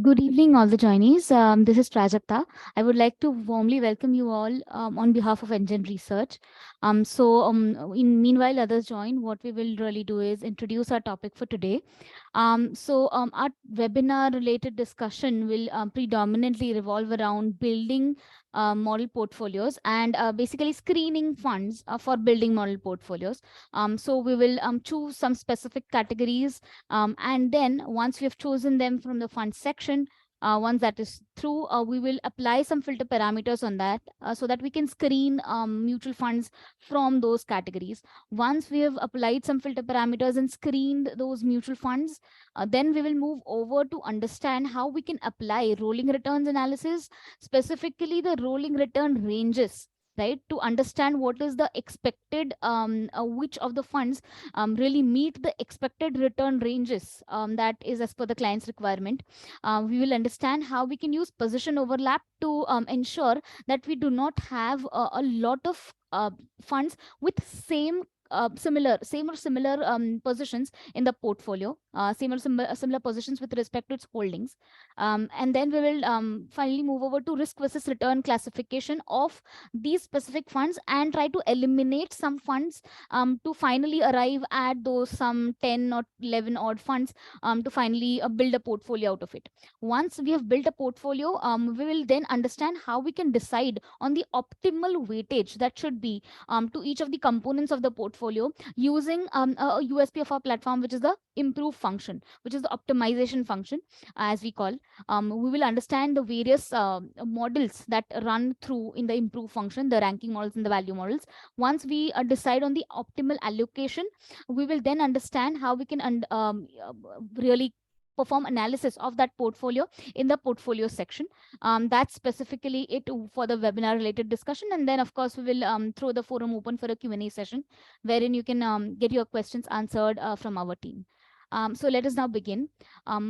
Good evening, all the joinees. This is Prajakta. I would like to warmly welcome you all on behalf of NGEN Research. Meanwhile others join, what we will really do is introduce our topic for today. Our webinar-related discussion will predominantly revolve around building model portfolios and basically screening funds for building model portfolios. So we will choose some specific categories, and then once we have chosen them from the fund section, once that is through, we will apply some filter parameters on that so that we can screen mutual funds from those categories. Once we have applied some filter parameters and screened those mutual funds, then we will move over to understand how we can apply rolling returns analysis, specifically the rolling return ranges, right, to understand what is the expected, which of the funds really meet the expected return ranges that is as per the client's requirement. We will understand how we can use position overlap to ensure that we do not have a lot of funds with same or similar positions in the portfolio, similar positions with respect to its holdings. And then we will finally move over to risk versus return classification of these specific funds and try to eliminate some funds to finally arrive at those some 10 or 11 odd funds to finally build a portfolio out of it. Once we have built a portfolio, we will then understand how we can decide on the optimal weightage that should be to each of the components of the portfolio using a USP of our platform, which is the improve function, which is the optimization function, as we call. We will understand the various models that run through in the improve function, the ranking models and the value models. Once we decide on the optimal allocation, we will then understand how we can really perform analysis of that portfolio in the portfolio section. That's specifically it for the webinar related discussion. And then of course we will throw the forum open for a Q&A session wherein you can get your questions answered from our team. So let us now begin.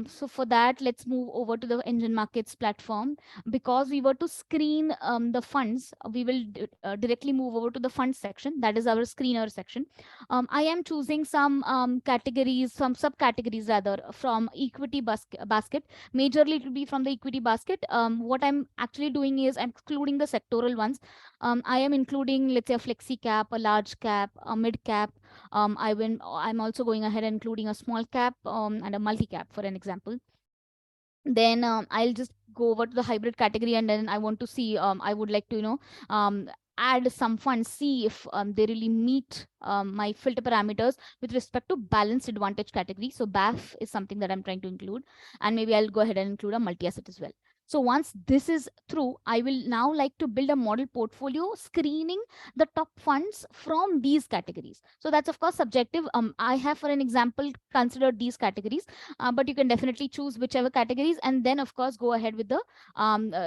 So for that, let's move over to the NGEN Markets platform. Because we were to screen the funds, we will directly move over to the fund section. That is our screener section. I am choosing some categories, some subcategories rather, from equity basket. Majorly it will be from the equity basket. What I'm actually doing is I'm excluding the sectoral ones. I am including, let's say, a flexi cap, a large cap, a mid cap. I'm also going ahead and including a small cap and a multi cap, for an example. Then I'll just go over to the hybrid category, and then I want to see, I would like to, add some funds, see if they really meet my filter parameters with respect to balanced advantage category. So BAF is something that I'm trying to include, and maybe I'll go ahead and include a multi-asset as well. So once this is through, I will now like to build a model portfolio screening the top funds from these categories. So that's of course subjective. I have, for an example, considered these categories, but you can definitely choose whichever categories, and then of course go ahead with the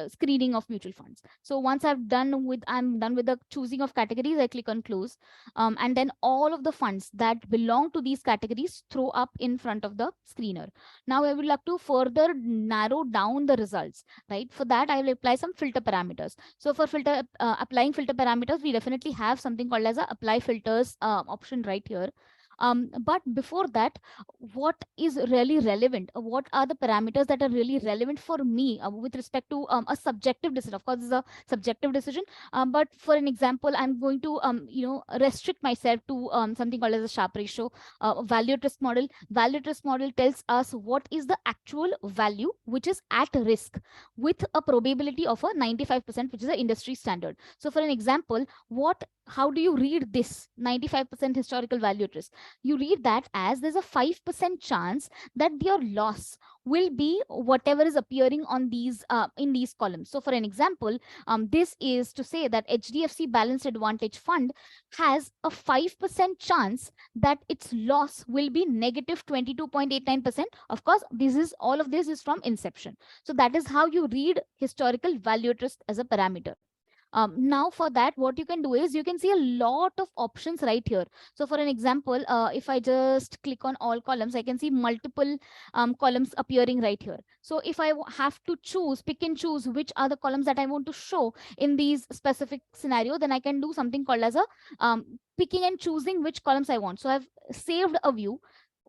screening of mutual funds. So once I'm done with the choosing of categories, I click on close, and then all of the funds that belong to these categories throw up in front of the screener. Now I would like to further narrow down the results. Right, for that I will apply some filter parameters. So for applying filter parameters, we definitely have something called as a apply filters option right here. But before that, what is really relevant? What are the parameters that are really relevant for me with respect to a subjective decision? Of course, this is a subjective decision, but for an example, I'm going to restrict myself to something called as a Sharpe ratio, value at risk model. Value at risk model tells us what is the actual value which is at risk with a probability of a 95%, which is the industry standard. So for an example, how do you read this 95% historical value at risk? You read that as there's a 5% chance that your loss will be whatever is appearing on these in these columns. So for an example, this is to say that HDFC Balanced Advantage Fund has a 5% chance that its loss will be negative 22.89%. Of course, all of this is from inception. So that is how you read historical value at risk as a parameter. Now for that, what you can do is you can see a lot of options right here. So for an example, if I just click on all columns, I can see multiple columns appearing right here. So if I have to pick and choose which are the columns that I want to show in these specific scenario, then I can do something called as a picking and choosing which columns I want. So I've saved a view.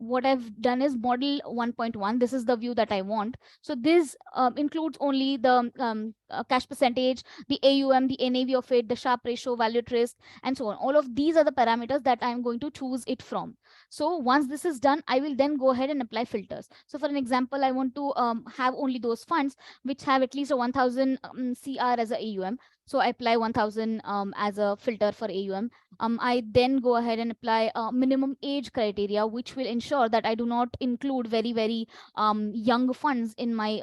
what I've done is model 1.1. This is the view that I want. So this includes only the cash percentage, the AUM, the NAV of it, the Sharpe ratio, value at risk, and so on. All of these are the parameters that I'm going to choose it from. So once this is done, I will then go ahead and apply filters. So for an example, I want to have only those funds which have at least a 1000 CR as a AUM. So I apply 1000 as a filter for AUM. I then go ahead and apply a minimum age criteria, which will ensure that I do not include very young funds in my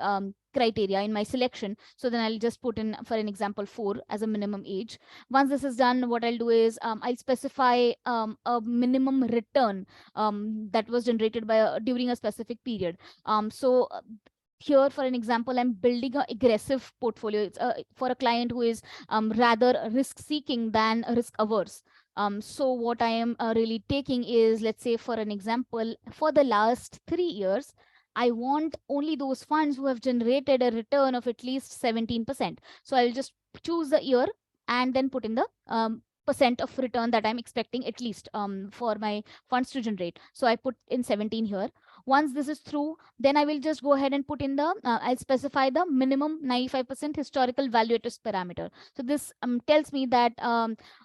criteria in my selection. So then I'll just put in, for an example, 4 as a minimum age. Once this is done, what I'll do is I'll specify a minimum return that was generated by during a specific period. So here, for an example, I'm building an aggressive portfolio. It's for a client who is rather risk seeking than risk averse. So what I am really taking is, let's say for an example, for the last 3 years, I want only those funds who have generated a return of at least 17%. So I'll just choose the year and then put in the percent of return that I'm expecting at least for my funds to generate. So I put in 17 here. Once this is through, then I will just go ahead and put in the, I'll specify the minimum 95% historical value at risk parameter. So this tells me that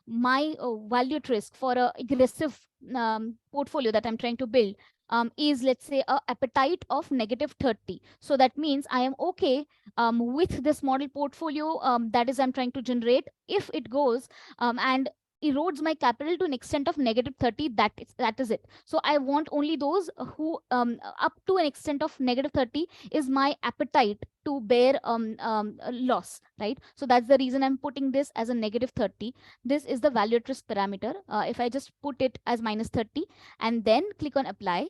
my value at risk for a aggressive portfolio that I'm trying to build is, let's say, a appetite of -30. So that means I am okay with this model portfolio that is I'm trying to generate. If it goes and erodes my capital to an extent of -30, that is it. So I want only those who up to an extent of -30 is my appetite to bear a loss, right? So that's the reason I'm putting this as a -30. This is the value at risk parameter. If I just put it as -30 and then click on apply,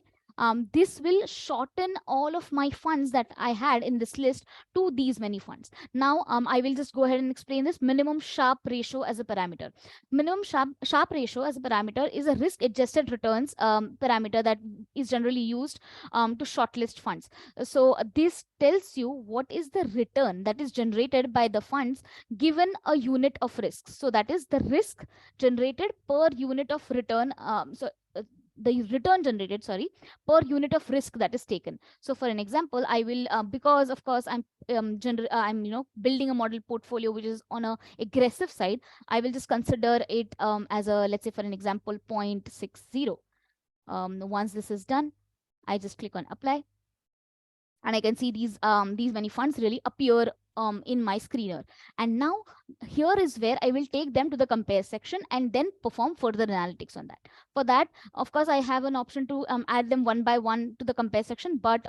this will shorten all of my funds that I had in this list to these many funds. Now, I will just go ahead and explain this minimum Sharpe ratio as a parameter. Minimum Sharpe ratio as a parameter is a risk adjusted returns parameter that is generally used to shortlist funds. So this tells you what is the return that is generated by the funds given a unit of risk. So that is the risk generated per unit of return. The return generated, sorry, per unit of risk that is taken. So for an example, I will because of course I'm building a model portfolio which is on a aggressive side, I will just consider it as a, let's say for an example, 0.60. Once this is done, I just click on apply, and I can see these many funds really appear in my screener. And now here is where I will take them to the compare section and then perform further analytics on that. For that, of course, I have an option to add them one by one to the compare section, but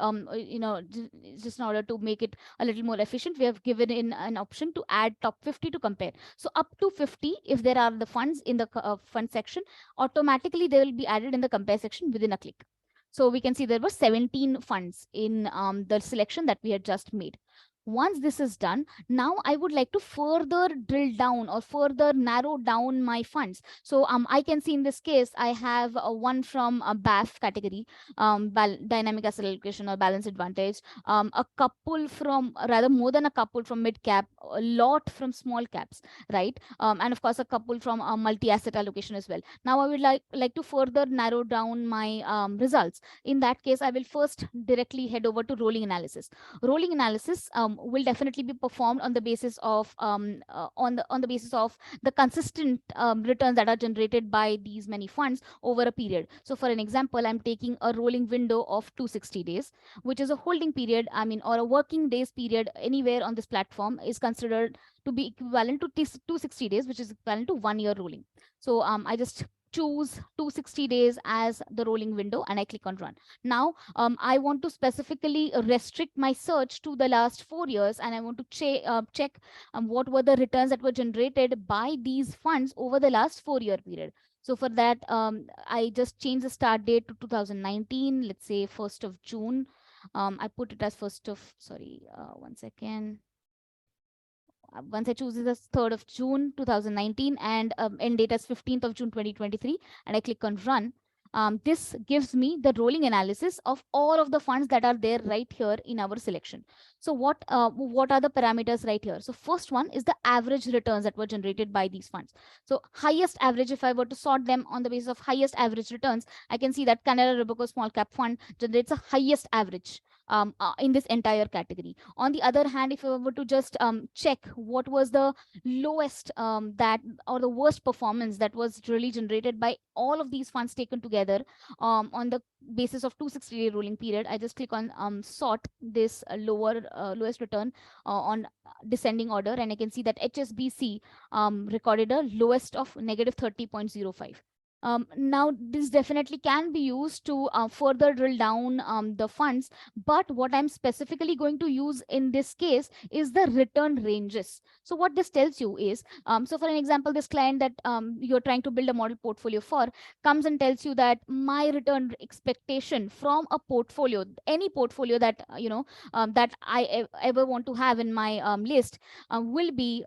just in order to make it a little more efficient, we have given in an option to add top 50 to compare. So up to 50, if there are the funds in the fund section, automatically they will be added in the compare section within a click. So we can see there were 17 funds in the selection that we had just made. Once this is done, now I would like to further drill down or further narrow down my funds. So I can see in this case, I have one from a BAF category, dynamic asset allocation or balance advantage, a couple from, rather more than a couple from mid cap, a lot from small caps, right? And of course, a couple from multi-asset allocation as well. Now I would like to further narrow down my results. In that case, I will first directly head over to rolling analysis. Rolling analysis will definitely be performed on the basis of on the basis of the consistent returns that are generated by these many funds over a period. So for an example, I'm taking a rolling window of 260 days, which is a holding period, or a working days period anywhere on this platform is considered to be equivalent to 260 days, which is equivalent to 1 year rolling. So I just choose 260 days as the rolling window and I click on run. Now I want to specifically restrict my search to the last 4 years, and I want to check what were the returns that were generated by these funds over the last 4-year period. So for that, I just change the start date to 2019, let's say 1st of June. I put it as 1st of, sorry, one second. Once I choose this as 3rd of June 2019 and end date as 15th of June 2023, and I click on run, This gives me the rolling analysis of all of the funds that are there right here in our selection. So what are the parameters right here? So first one is the average returns that were generated by these funds. So highest average, if I were to sort them on the basis of highest average returns, I can see that Canara Robeco Small Cap Fund generates a highest average in this entire category. On the other hand, if I were to just check what was the lowest that or the worst performance that was really generated by all of these funds taken together on the basis of 260-day rolling period, I just click on sort this lowest return on descending order, and I can see that HSBC recorded a lowest of -30.05. Now, this definitely can be used to further drill down the funds, but what I'm specifically going to use in this case is the return ranges. So what this tells you is, so for an example, this client that you're trying to build a model portfolio for comes and tells you that my return expectation from a portfolio, any portfolio that, that I ever want to have in my list will be,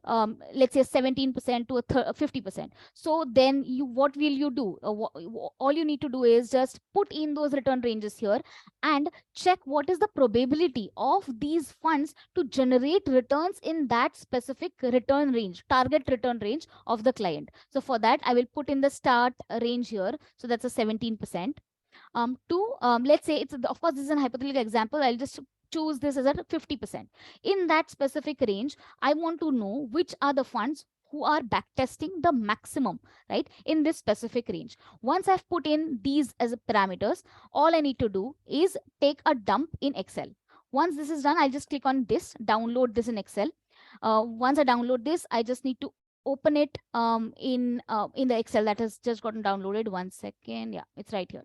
let's say 17% to 50%. So then what will you do? All you need to do is just put in those return ranges here and check what is the probability of these funds to generate returns in that specific return range, target return range of the client. So for that, I will put in the start range here. So that's a 17%. Let's say it's, of course, this is a hypothetical example. I'll just choose this as a 50%. In that specific range, I want to know which are the funds who are backtesting the maximum, right, in this specific range. Once I've put in these as parameters, all I need to do is take a dump in Excel. Once this is done, I'll just click on this, download this in Excel. Once I download this, I just need to open it in the Excel that has just gotten downloaded. 1 second. Yeah, it's right here.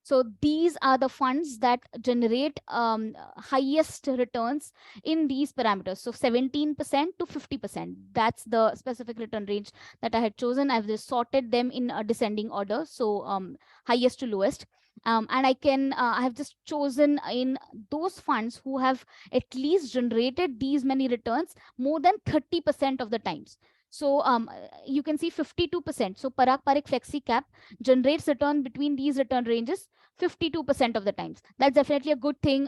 So these are the funds that generate highest returns in these parameters. So 17% to 50%. That's the specific return range that I had chosen. I've just sorted them in a descending order. So highest to lowest. And I have just chosen in those funds who have at least generated these many returns more than 30% of the times. So you can see 52%. So Parag Parikh Flexicap generates return between these return ranges 52% of the times. That's definitely a good thing,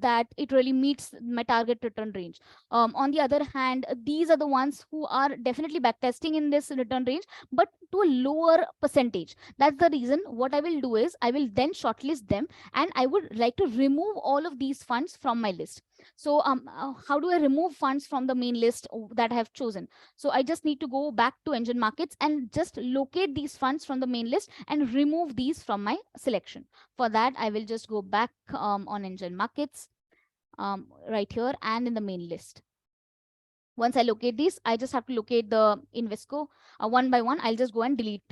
that it really meets my target return range. On the other hand, these are the ones who are definitely backtesting in this return range, but to a lower percentage. That's the reason what I will do is I will then shortlist them, and I would like to remove all of these funds from my list. So how do I remove funds from the main list that I have chosen? So I just need to go back to NGEN Markets and just locate these funds from the main list and remove these from my selection. For that, I will just go back on NGEN Markets right here and in the main list. Once I locate these, I just have to locate the Invesco one by one. I'll just go and delete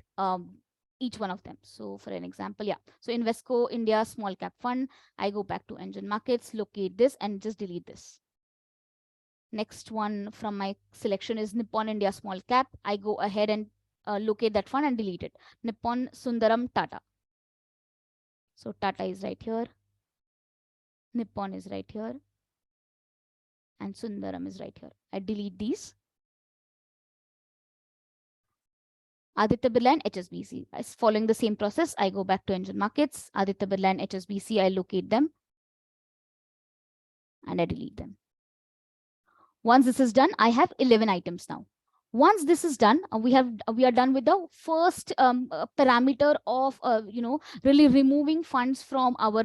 each one of them. So for an example, yeah. So Invesco India Small Cap Fund, I go back to NGEN Markets, locate this and just delete this. Next one from my selection is Nippon India Small Cap. I go ahead and locate that fund and delete it. Nippon Sundaram Tata. So Tata is right here. Nippon is right here. And Sundaram is right here. I delete these. Aditya Birla and HSBC. Following the same process, I go back to NGEN Markets. Aditya Birla and HSBC, I locate them. And I delete them. Once this is done, I have 11 items now. Once this is done, we are done with the first parameter of really removing funds from our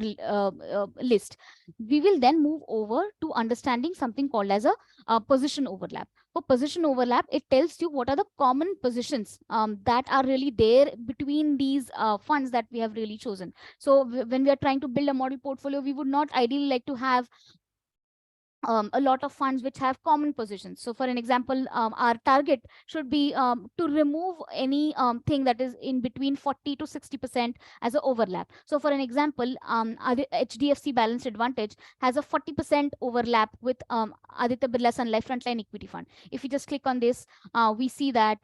list. We will then move over to understanding something called as a position overlap. For position overlap, it tells you what are the common positions that are really there between these funds that we have really chosen. So when we are trying to build a model portfolio, we would not ideally like to have a lot of funds which have common positions. So for an example, our target should be to remove any thing that is in between 40 to 60% as an overlap. So for an example, HDFC Balanced Advantage has a 40% overlap with Aditya Birla Sun Life Frontline Equity Fund. If you just click on this, we see that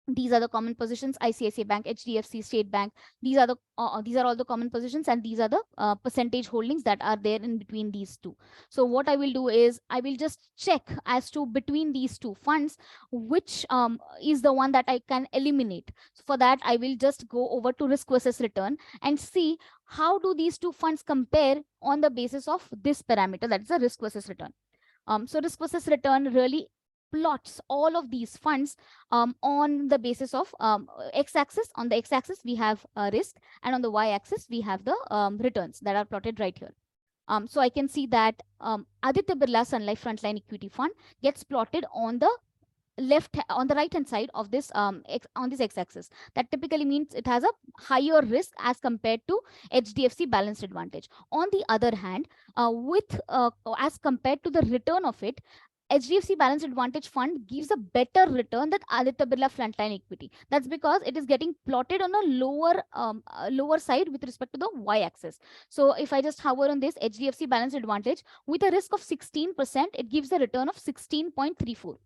These are the common positions: ICICI Bank, HDFC, State Bank. These are all the common positions, and these are the percentage holdings that are there in between these two. So what I will do is I will just check as to between these two funds which is the one that I can eliminate. So for that, I will just go over to risk versus return and see how do these two funds compare on the basis of this parameter, that is the risk versus return. So risk versus return really plots all of these funds on the basis of x-axis. On the x-axis, we have risk, and on the y-axis, we have the returns that are plotted right here. So I can see that Aditya Birla Sun Life Frontline Equity Fund gets plotted on the on the right hand side of this on this x-axis. That typically means it has a higher risk as compared to HDFC Balanced Advantage. On the other hand, with as compared to the return of it, HDFC Balanced Advantage Fund gives a better return than Aditya Birla Frontline Equity. That's because it is getting plotted on a lower side with respect to the y-axis. So if I just hover on this HDFC Balanced Advantage with a risk of 16%, it gives a return of 16.34.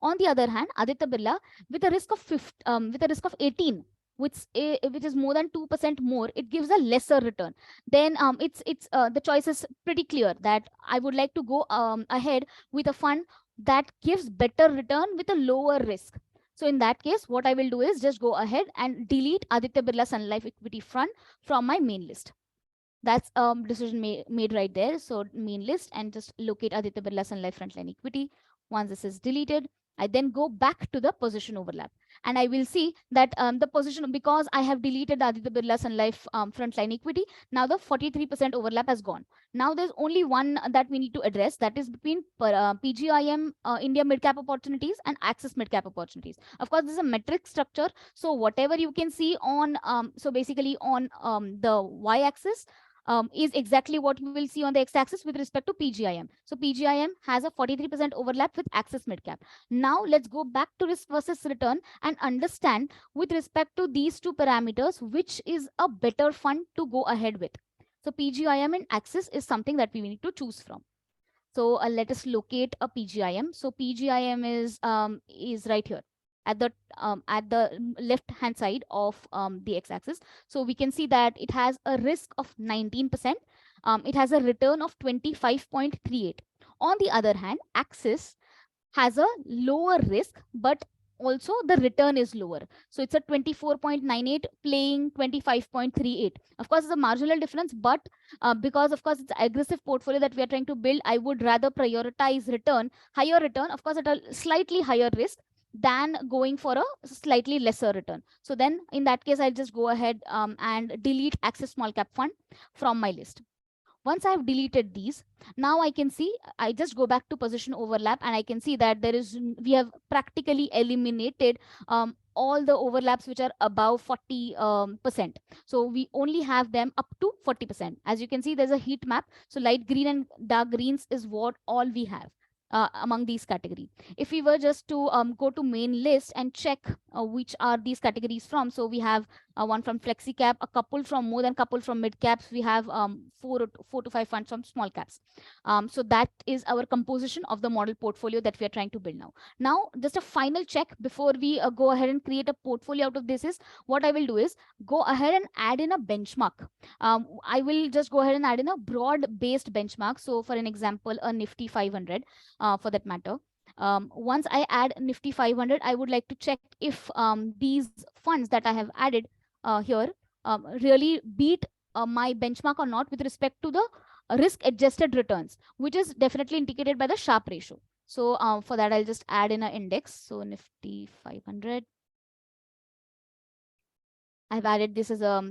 On the other hand, Aditya Birla with a risk of 18, which is more than 2% more, it gives a lesser return. Then it's the choice is pretty clear that I would like to go ahead with a fund that gives better return with a lower risk. So in that case, what I will do is just go ahead and delete Aditya Birla Sun Life Equity Fund from my main list. That's decision made right there. So main list, and just locate Aditya Birla Sun Life Frontline Equity. Once this is deleted, I then go back to the position overlap, and I will see that the position, because I have deleted the Aditya Birla Sun Life Frontline Equity, now the 43% overlap has gone. Now there's only one that we need to address, that is between PGIM India Mid Cap Opportunities and Axis Mid Cap Opportunities. Of course, this is a metric structure, so whatever you can see on so basically on the y-axis is exactly what we will see on the x-axis with respect to PGIM. So PGIM has a 43% overlap with Axis Midcap. Now let's go back to risk versus return and understand with respect to these two parameters, which is a better fund to go ahead with. So PGIM and Axis is something that we need to choose from. So let us locate a PGIM. So PGIM is right here at the left hand side of the x-axis. So we can see that it has a risk of 19%. It has a return of 25.38. On the other hand, Axis has a lower risk, but also the return is lower. So it's a 24.98 playing 25.38. Of course, it's a marginal difference, but because of course it's an aggressive portfolio that we are trying to build, I would rather prioritize higher return, of course at a slightly higher risk, than going for a slightly lesser return. So then in that case, I'll just go ahead and delete Axis Small Cap Fund from my list. Once I've deleted these, now I can see, I just go back to position overlap, and I can see that we have practically eliminated all the overlaps which are above 40%. So we only have them up to 40%. As you can see, there's a heat map. So light green and dark greens is what all we have among these categories. If we were just to go to main list and check which are these categories from, so we have one from Flexicap, a couple from more than couple from mid caps, we have four to five funds from small caps. So that is our composition of the model portfolio that we are trying to build now. Now, just a final check before we go ahead and create a portfolio out of this is, what I will do is go ahead and add in a benchmark. I will just go ahead and add in a broad based benchmark. So for an example, a Nifty 500 for that matter. Once I add Nifty 500, I would like to check if these funds that I have added here really beat my benchmark or not with respect to the risk adjusted returns, which is definitely indicated by the Sharpe ratio. So for that, I'll just add in an index. So Nifty 500. I've added this as a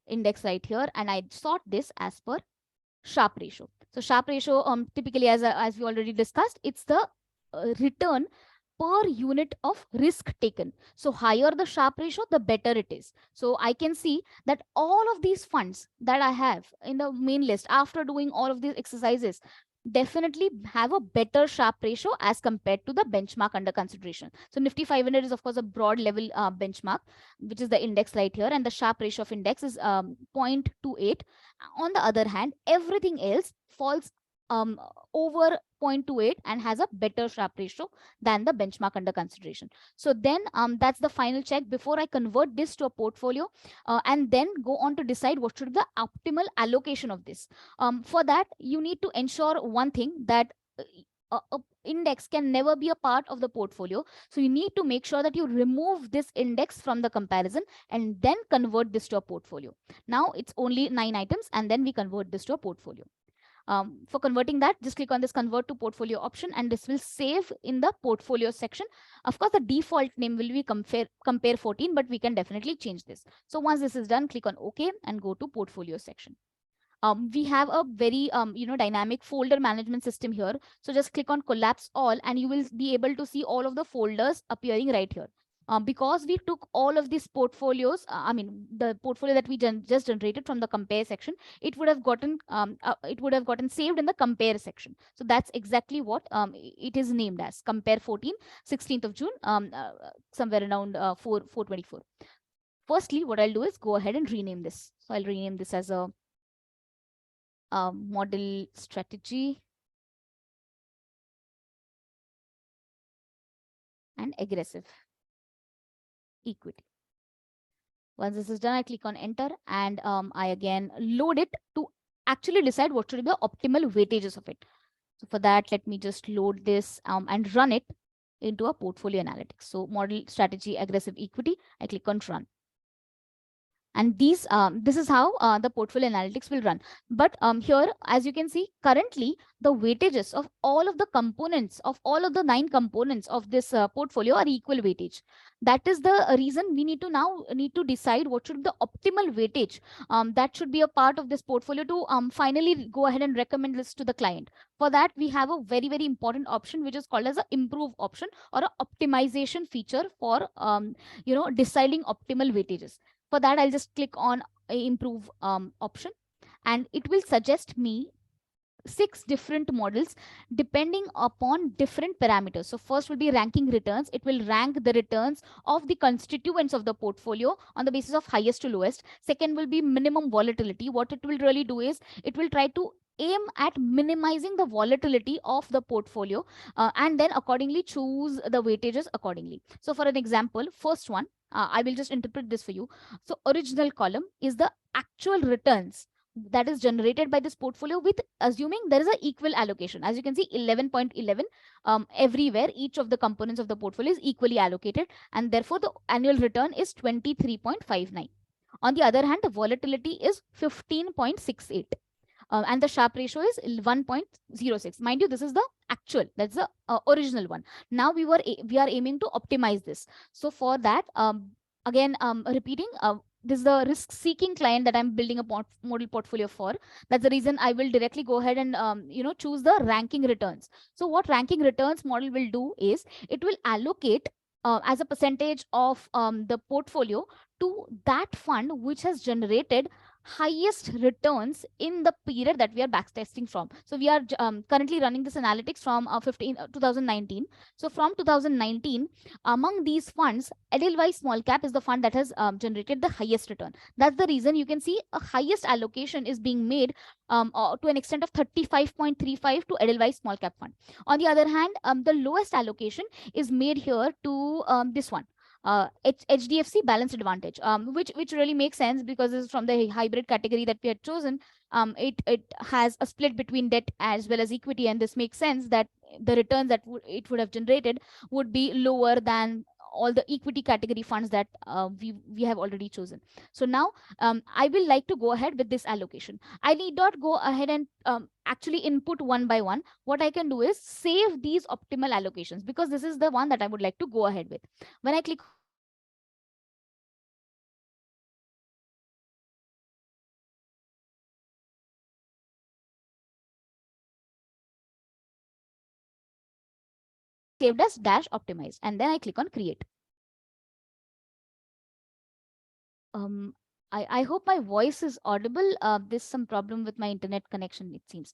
index right here, and I sort this as per Sharpe ratio. So Sharpe ratio, typically, as we already discussed, it's the return per unit of risk taken. So higher the Sharpe ratio, the better it is. So I can see that all of these funds that I have in the main list, after doing all of these exercises, definitely have a better Sharpe ratio as compared to the benchmark under consideration. So Nifty 500 is of course a broad level benchmark, which is the index right here, and the Sharpe ratio of index is 0.28. On the other hand, everything else falls over 0.28 and has a better Sharpe ratio than the benchmark under consideration. So then that's the final check before I convert this to a portfolio, and then go on to decide what should be the optimal allocation of this. For that, you need to ensure one thing, that a index can never be a part of the portfolio. So you need to make sure that you remove this index from the comparison and then convert this to a portfolio. Now it's only 9 items, and then we convert this to a portfolio. For converting that, just click on this convert to portfolio option, and this will save in the portfolio section. Of course, the default name will be compare 14, but we can definitely change this. So once this is done, click on OK and go to portfolio section. We have a very dynamic folder management system here. So just click on collapse all, and you will be able to see all of the folders appearing right here. Because we took all of these portfolios, the portfolio that we just generated from the compare section, it would have gotten saved in the compare section. So that's exactly what it is named as, compare 14, 16th of June, somewhere around 424. Firstly, what I'll do is go ahead and rename this. So I'll rename this as a model strategy and aggressive equity. Once this is done, I click on enter, and I again load it to actually decide what should be the optimal weightages of it. So for that, let me just load this and run it into a portfolio analytics. So model strategy aggressive equity, I click on run. And this is how the portfolio analytics will run. But here, as you can see, currently the weightages of all of the components, of all of the 9 components of this portfolio are equal weightage. That is the reason we need to decide what should be the optimal weightage that should be a part of this portfolio to finally go ahead and recommend this to the client. For that, we have a very, very important option, which is called as an improve option, or an optimization feature for deciding optimal weightages. For that, I'll just click on improve option, and it will suggest me 6 different models depending upon different parameters. So first will be ranking returns. It will rank the returns of the constituents of the portfolio on the basis of highest to lowest. Second will be minimum volatility. What it will really do is it will try to aim at minimizing the volatility of the portfolio, and then accordingly choose the weightages accordingly. So for an example, first one, I will just interpret this for you. So original column is the actual returns that is generated by this portfolio, with assuming there is an equal allocation. As you can see, 11.11 everywhere, each of the components of the portfolio is equally allocated, and therefore the annual return is 23.59. On the other hand, the volatility is 15.68. And the Sharpe ratio is 1.06. Mind you, this is the actual, that's the original one. Now we are aiming to optimize this. So for that, again, repeating, this is the risk seeking client that I'm building a model portfolio for. That's the reason I will directly go ahead and choose the ranking returns. So what ranking returns model will do is it will allocate as a percentage of the portfolio to that fund which has generated highest returns in the period that we are backtesting from. So we are currently running this analytics from 2019. So from 2019, among these funds, Edelweiss Small Cap is the fund that has generated the highest return. That's the reason you can see a highest allocation is being made to an extent of 35.35 to Edelweiss Small Cap Fund. On the other hand, the lowest allocation is made here to this one, HDFC Balanced Advantage, which really makes sense because this is from the hybrid category that we had chosen. It has a split between debt as well as equity, and this makes sense that the returns that it would have generated would be lower than all the equity category funds that we have already chosen. So now I will like to go ahead with this allocation. I need not go ahead and actually input one by one. What I can do is save these optimal allocations, because this is the one that I would like to go ahead with. When I click saved as dash optimized, and then I click on create. I hope my voice is audible. There's some problem with my internet connection, it seems.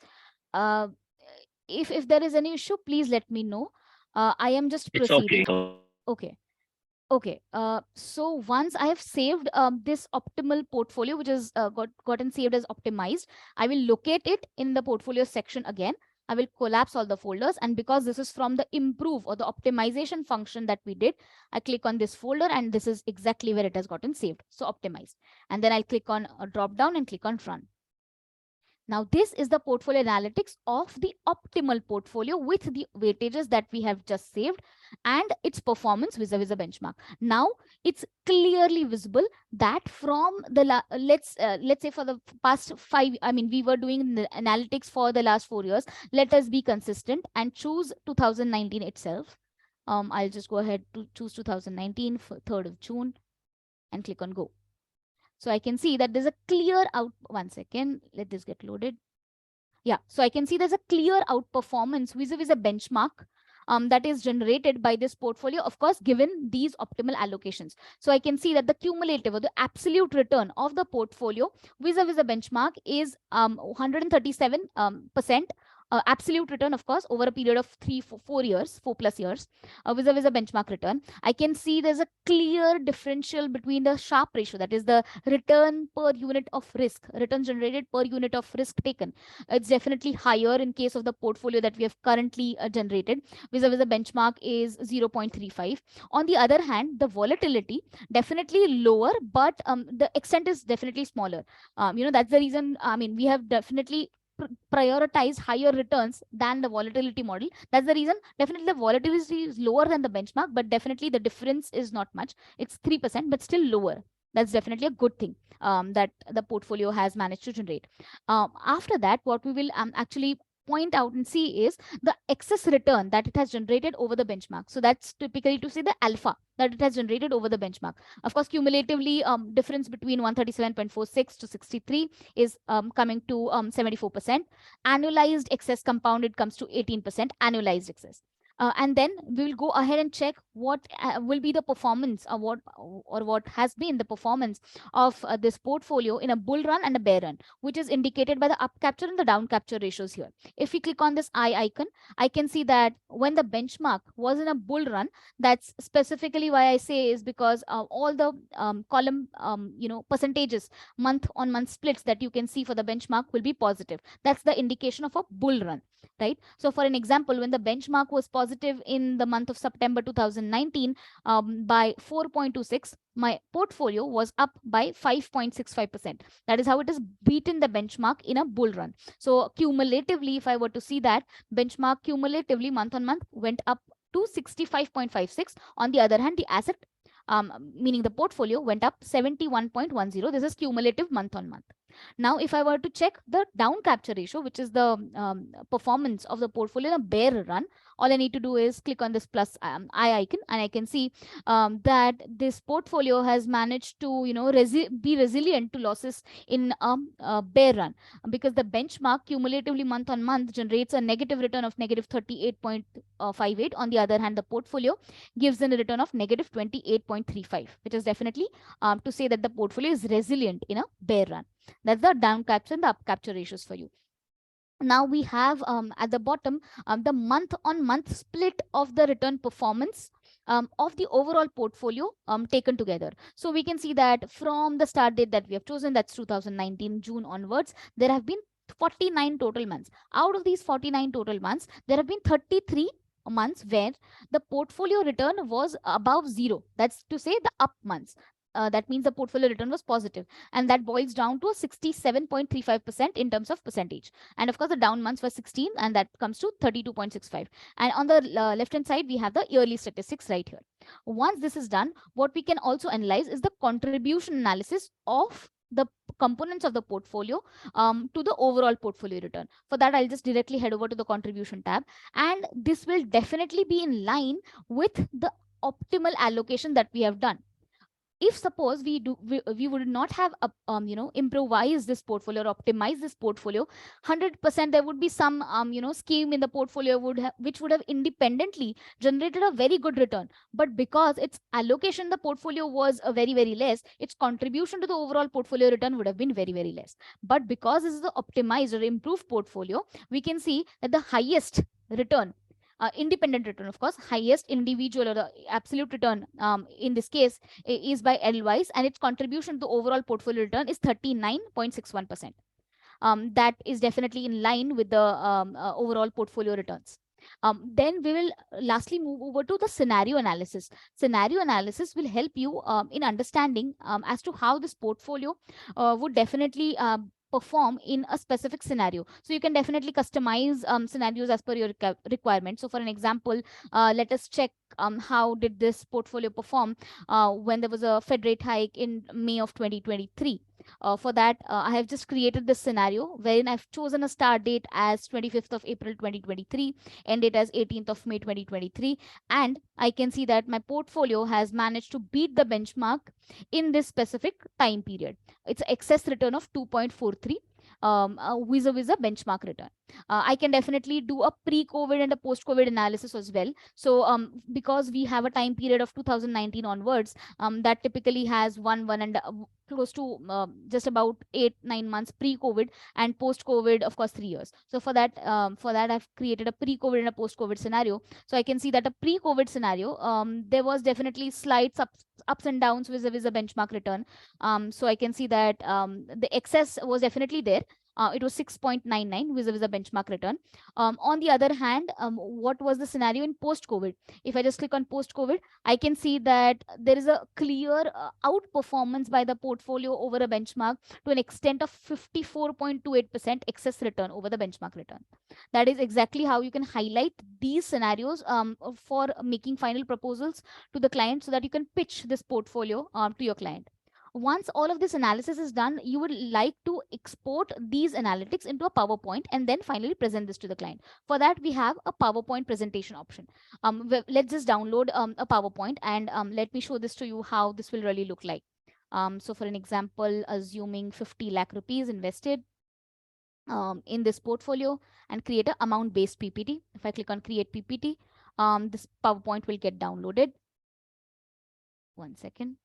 If there is any issue, please let me know. I am just proceeding. It's okay. Okay. Okay, so once I have saved this optimal portfolio, which is gotten saved as optimized, I will locate it in the portfolio section again. I will collapse all the folders, and because this is from the improve or the optimization function that we did, I click on this folder, and this is exactly where it has gotten saved. So optimized, and then I'll click on a drop down and click on run. Now, this is the portfolio analytics of the optimal portfolio with the weightages that we have just saved and its performance vis-a-vis a benchmark. Now, it's clearly visible that from the let's say for the past 5, I mean, we were doing the analytics for the last 4 years. Let us be consistent and choose 2019 itself. I'll just go ahead to choose 2019 for 3rd of June and click on go. So I can see that there's a clear out. One second, let this get loaded. Yeah, so I can see there's a clear outperformance vis-a-vis a benchmark that is generated by this portfolio, of course, given these optimal allocations. So I can see that the cumulative or the absolute return of the portfolio vis-a-vis a benchmark is 137%. Absolute return, of course, over a period of 4 years, 4+ years, vis-a-vis a benchmark return. I can see there's a clear differential between the Sharpe ratio, that is the return per unit of risk, return generated per unit of risk taken. It's definitely higher in case of the portfolio that we have currently generated. Vis-a-vis the benchmark is 0.35. On the other hand, the volatility definitely lower, but the extent is definitely smaller. That's the reason, I mean, we have definitely prioritize higher returns than the volatility model. That's the reason definitely the volatility is lower than the benchmark, but definitely the difference is not much. It's 3%, but still lower. That's definitely a good thing that the portfolio has managed to generate. After that, what we will actually point out and see is the excess return that it has generated over the benchmark. So that's typically to say the alpha that it has generated over the benchmark. Of course, cumulatively, difference between 137.46 to 63 is coming to 74%. Annualized excess compounded comes to 18% annualized excess. And then we will go ahead and check what will be the performance what has been the performance of this portfolio in a bull run and a bear run, which is indicated by the up capture and the down capture ratios here. If we click on this eye icon, I can see that when the benchmark was in a bull run, that's specifically why I say is because all the column percentages month on month splits that you can see for the benchmark will be positive. That's the indication of a bull run, right? So for an example, when the benchmark was positive in the month of September 2019 by 4.26, my portfolio was up by 5.65%. That is how it has beaten the benchmark in a bull run. So cumulatively, if I were to see that, benchmark cumulatively month on month went up to 65.56. On the other hand, the asset, meaning the portfolio, went up 71.10. This is cumulative month on month. Now, if I were to check the down capture ratio, which is the performance of the portfolio in a bear run, all I need to do is click on this plus eye icon, and I can see that this portfolio has managed to, be resilient to losses in a bear run, because the benchmark cumulatively month on month generates a negative return of negative 38.58. On the other hand, the portfolio gives in a return of negative 28.35, which is definitely to say that the portfolio is resilient in a bear run. That's the down capture and the up capture ratios for you. Now we have at the bottom the month on month split of the return performance of the overall portfolio taken together. So we can see that from the start date that we have chosen, that's 2019 June onwards, there have been 49 total months. Out of these 49 total months, there have been 33 months where the portfolio return was above zero. That's to say the up months. That means the portfolio return was positive, and that boils down to 67.35% in terms of percentage. And of course, the down months were 16, and that comes to 32.65. And on the left hand side, we have the yearly statistics right here. Once this is done, what we can also analyze is the contribution analysis of the components of the portfolio to the overall portfolio return. For that, I'll just directly head over to the contribution tab, and this will definitely be in line with the optimal allocation that we have done. If suppose we would not have improvised this portfolio or optimized this portfolio 100%, there would be some scheme in the portfolio which would have independently generated a very good return, but because its allocation in the portfolio was very, very less, its contribution to the overall portfolio return would have been very, very less. But because this is the optimized or improved portfolio, we can see that the highest return independent return, of course, highest individual or the absolute return in this case is by Edelweiss, and its contribution to overall portfolio return is 39.61%. That is definitely in line with the overall portfolio returns. Then we will lastly move over to the scenario analysis. Scenario analysis will help you in understanding as to how this portfolio would definitely perform in a specific scenario. So you can definitely customize scenarios as per your requirement. So for an example, let us check how did this portfolio perform when there was a Fed rate hike in May of 2023. For that, I have just created this scenario wherein I've chosen a start date as 25th of April 2023, end date as 18th of May 2023, and I can see that my portfolio has managed to beat the benchmark in this specific time period. It's an excess return of 2.43 vis-a-vis a benchmark return. I can definitely do a pre-COVID and a post-COVID analysis as well. So because we have a time period of 2019 onwards, that typically has one and close to just about 8-9 months pre-COVID, and post-COVID, of course, 3 years. So for that I've created a pre-COVID and a post-COVID scenario. So I can see that a pre-COVID scenario, there was definitely slight ups and downs vis-a-vis a benchmark return. So I can see that the excess was definitely there. It was 6.99 vis-a-vis the benchmark return. On the other hand, what was the scenario in post-COVID? If I just click on post-COVID, I can see that there is a clear outperformance by the portfolio over a benchmark to an extent of 54.28% excess return over the benchmark return. That is exactly how you can highlight these scenarios for making final proposals to the client, so that you can pitch this portfolio to your client. Once all of this analysis is done, you would like to export these analytics into a PowerPoint and then finally present this to the client. For that, we have a PowerPoint presentation option. Let's just download a PowerPoint, and let me show this to you how this will really look like. So for an example, assuming 50 lakh rupees invested in this portfolio, and create an amount-based PPT. If I click on create PPT, this PowerPoint will get downloaded. One second.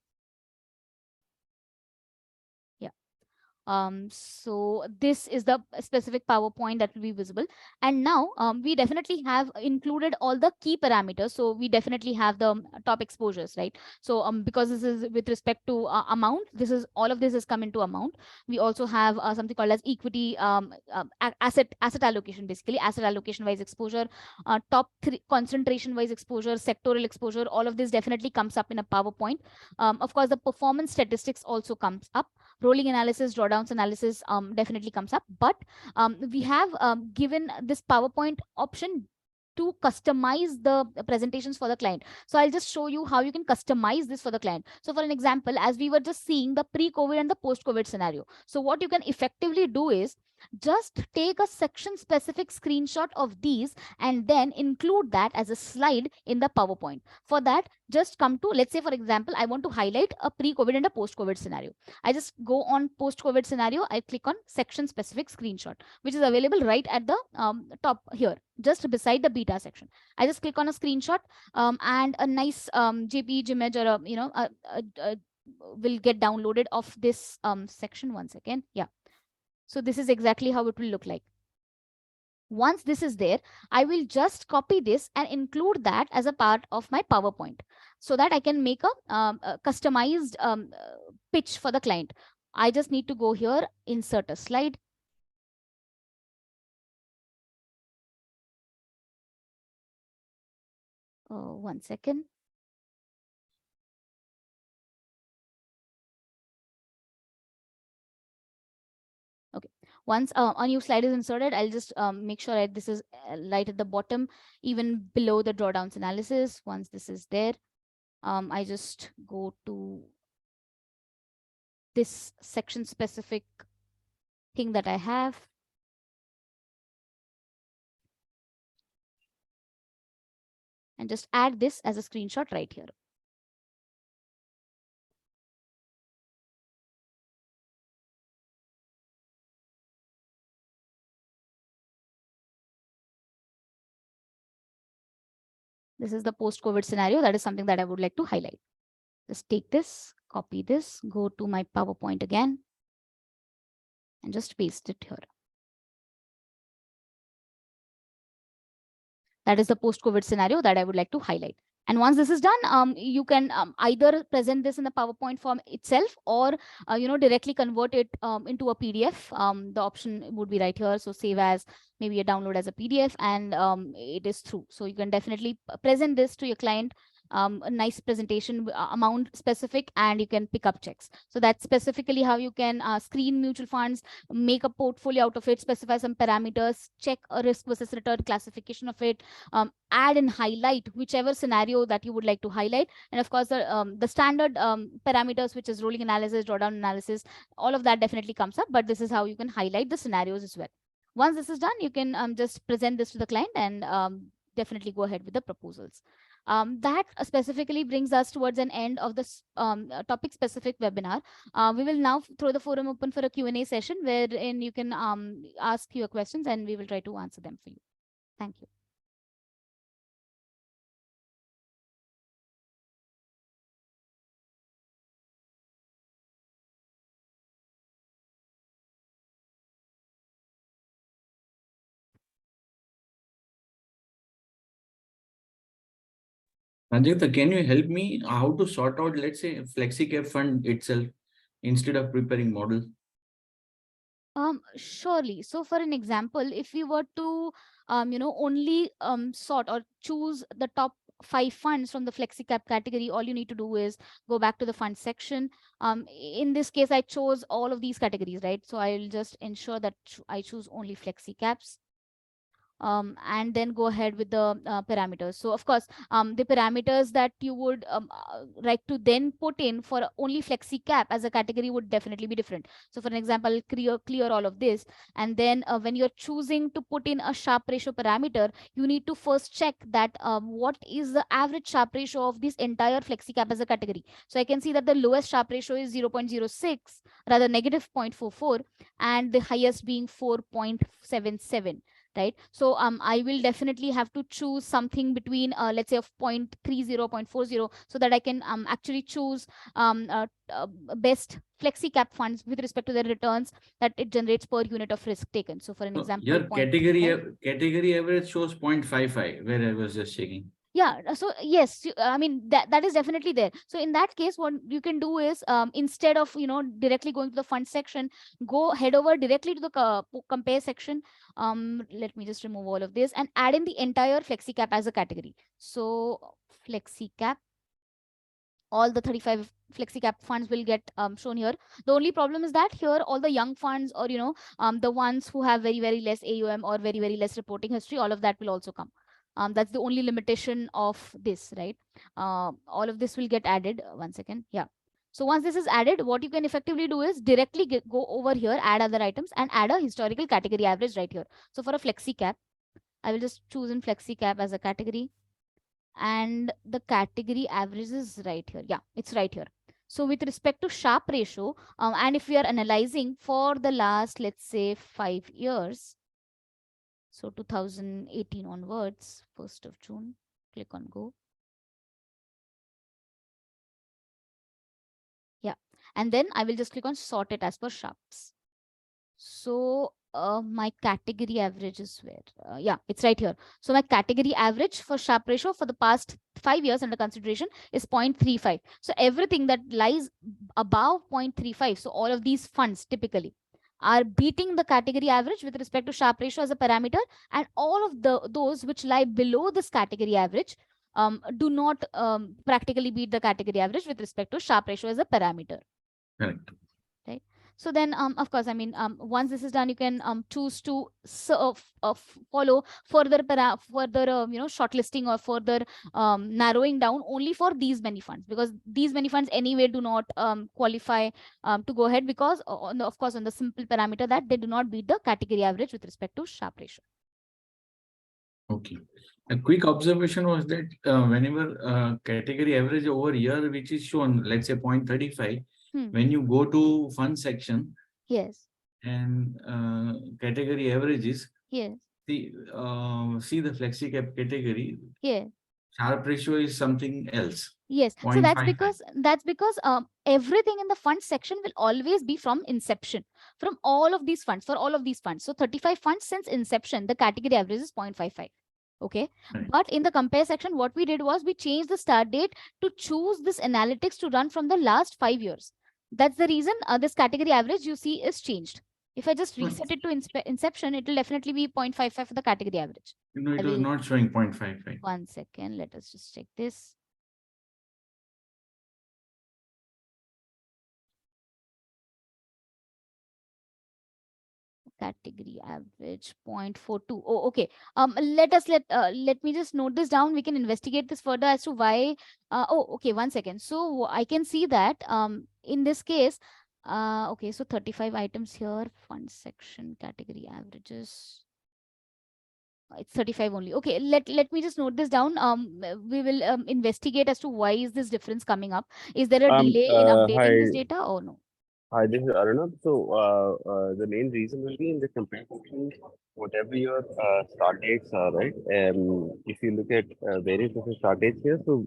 So this is the specific PowerPoint that will be visible. And now we definitely have included all the key parameters. So we definitely have the top exposures, right? So because this is with respect to amount, all of this is come into amount. We also have something called as equity asset allocation, basically asset allocation wise exposure, top 3 concentration wise exposure, sectoral exposure. All of this definitely comes up in a PowerPoint. Of course, the performance statistics also comes up. Rolling analysis, drawdowns analysis definitely comes up, but we have given this PowerPoint option to customize the presentations for the client. So I'll just show you how you can customize this for the client. So for an example, as we were just seeing the pre-COVID and the post-COVID scenario. So what you can effectively do is just take a section specific screenshot of these and then include that as a slide in the PowerPoint. For that, just come to, let's say, for example, I want to highlight a pre-COVID and a post-COVID scenario. I just go on post-COVID scenario. I click on section specific screenshot, which is available right at the top here, just beside the beta section. I just click on a screenshot and a nice JPEG image or will get downloaded of this section. One second. Yeah. So this is exactly how it will look like. Once this is there, I will just copy this and include that as a part of my PowerPoint, so that I can make a customized pitch for the client. I just need to go here, insert a slide. One second. Okay, once a new slide is inserted, I'll just make sure that this is right at the bottom, even below the drawdowns analysis. Once this is there, I just go to this section specific thing that I have. And just add this as a screenshot right here. This is the post-COVID scenario. That is something that I would like to highlight. Just take this, copy this, go to my PowerPoint again, and just paste it here. That is the post-COVID scenario that I would like to highlight. And once this is done, you can either present this in the PowerPoint form itself, or directly convert it into a PDF. The option would be right here. So save as, maybe a download as a PDF, and it is through. So you can definitely present this to your client, a nice presentation, amount specific, and you can pick up checks. So that's specifically how you can screen mutual funds, make a portfolio out of it, specify some parameters, check a risk versus return classification of it, add and highlight whichever scenario that you would like to highlight. And of course, the standard parameters, which is rolling analysis, drawdown analysis, all of that definitely comes up, but this is how you can highlight the scenarios as well. Once this is done, you can just present this to the client and definitely go ahead with the proposals. That specifically brings us towards an end of this topic specific webinar. We will now throw the forum open for a Q&A session wherein you can ask your questions and we will try to answer them for you. Thank you. Sanjita, can you help me how to sort out, let's say, Flexicap fund itself instead of preparing model? Surely. So for an example, if we were to, only sort or choose the top 5 funds from the Flexicap category, all you need to do is go back to the fund section. In this case, I chose all of these categories, right? So I'll just ensure that I choose only Flexicaps. And then go ahead with the parameters. So of course, the parameters that you would like to then put in for only Flexicap as a category would definitely be different. So for an example, clear all of this. And then when you're choosing to put in a Sharpe ratio parameter, you need to first check that what is the average Sharpe ratio of this entire Flexicap as a category. So I can see that the lowest Sharpe ratio is 0.06, rather negative 0.44, and the highest being 4.77. Right. So I will definitely have to choose something between let's say of 0.30, 0.40, so that I can actually choose best Flexicap funds with respect to the returns that it generates per unit of risk taken. So for an example, your category average shows 0.55, where I was just checking. Yeah, so yes, I mean that is definitely there. So in that case, what you can do is instead of directly going to the fund section, head over directly to the compare section. Let me just remove all of this and add in the entire Flexicap as a category. So Flexicap, all the 35 Flexicap funds will get shown here. The only problem is that here all the young funds, or the ones who have very less AUM or very less reporting history, all of that will also come. That's the only limitation of this, right? All of this will get added. One second. Yeah. So once this is added, what you can effectively do is directly go over here, add other items, and add a historical category average right here. So for a Flexicap, I will just choose in Flexicap as a category, and the category average is right here. Yeah, it's right here. So with respect to Sharpe ratio, and if we are analyzing for the last, let's say 5 years, so 2018 onwards, 1st of June, click on go. Yeah, and then I will just click on sort it as per Sharpe's. So my category average is where? Yeah, it's right here. So my category average for Sharpe ratio for the past 5 years under consideration is 0.35. So everything that lies above 0.35, so all of these funds typically are beating the category average with respect to Sharpe ratio as a parameter, and all of those which lie below this category average do not practically beat the category average with respect to Sharpe ratio as a parameter. Correct. Right. So then, of course, I mean, once this is done, you can choose to follow further shortlisting or further narrowing down only for these many funds, because these many funds anyway do not qualify to go ahead, because of course on the simple parameter that they do not beat the category average with respect to Sharpe ratio. Okay. A quick observation was that whenever category average over here, which is shown, let's say 0.35, when you go to fund section, yes, and category averages, yes, see the Flexicap category, yes, Sharpe ratio is something else. yes. So that's because everything in the fund section will always be from inception, from all of these funds, for all of these funds. So 35 funds since inception, the category average is 0.55. Okay. Right. But in the compare section, what we did was we changed the start date to choose this analytics to run from the last 5 years. That's the reason this category average you see is changed. If I just reset it to inception, it will definitely be 0.55 for the category average. No, it was not showing 0.55. 1 second. Let us just check this. Category average 0.42. Oh, okay. Let me just note this down. We can investigate this further as to why. Oh, okay. 1 second. So I can see that in this case, okay. So 35 items here. Fund section category averages. It's 35 only. Okay. Let me just note this down. We will investigate as to why is this difference coming up. Is there a delay in updating this data or no? Hi, this is Arunab. So, the main reason will be in the comparison, whatever your start dates are, right? If you look at various different start dates here, so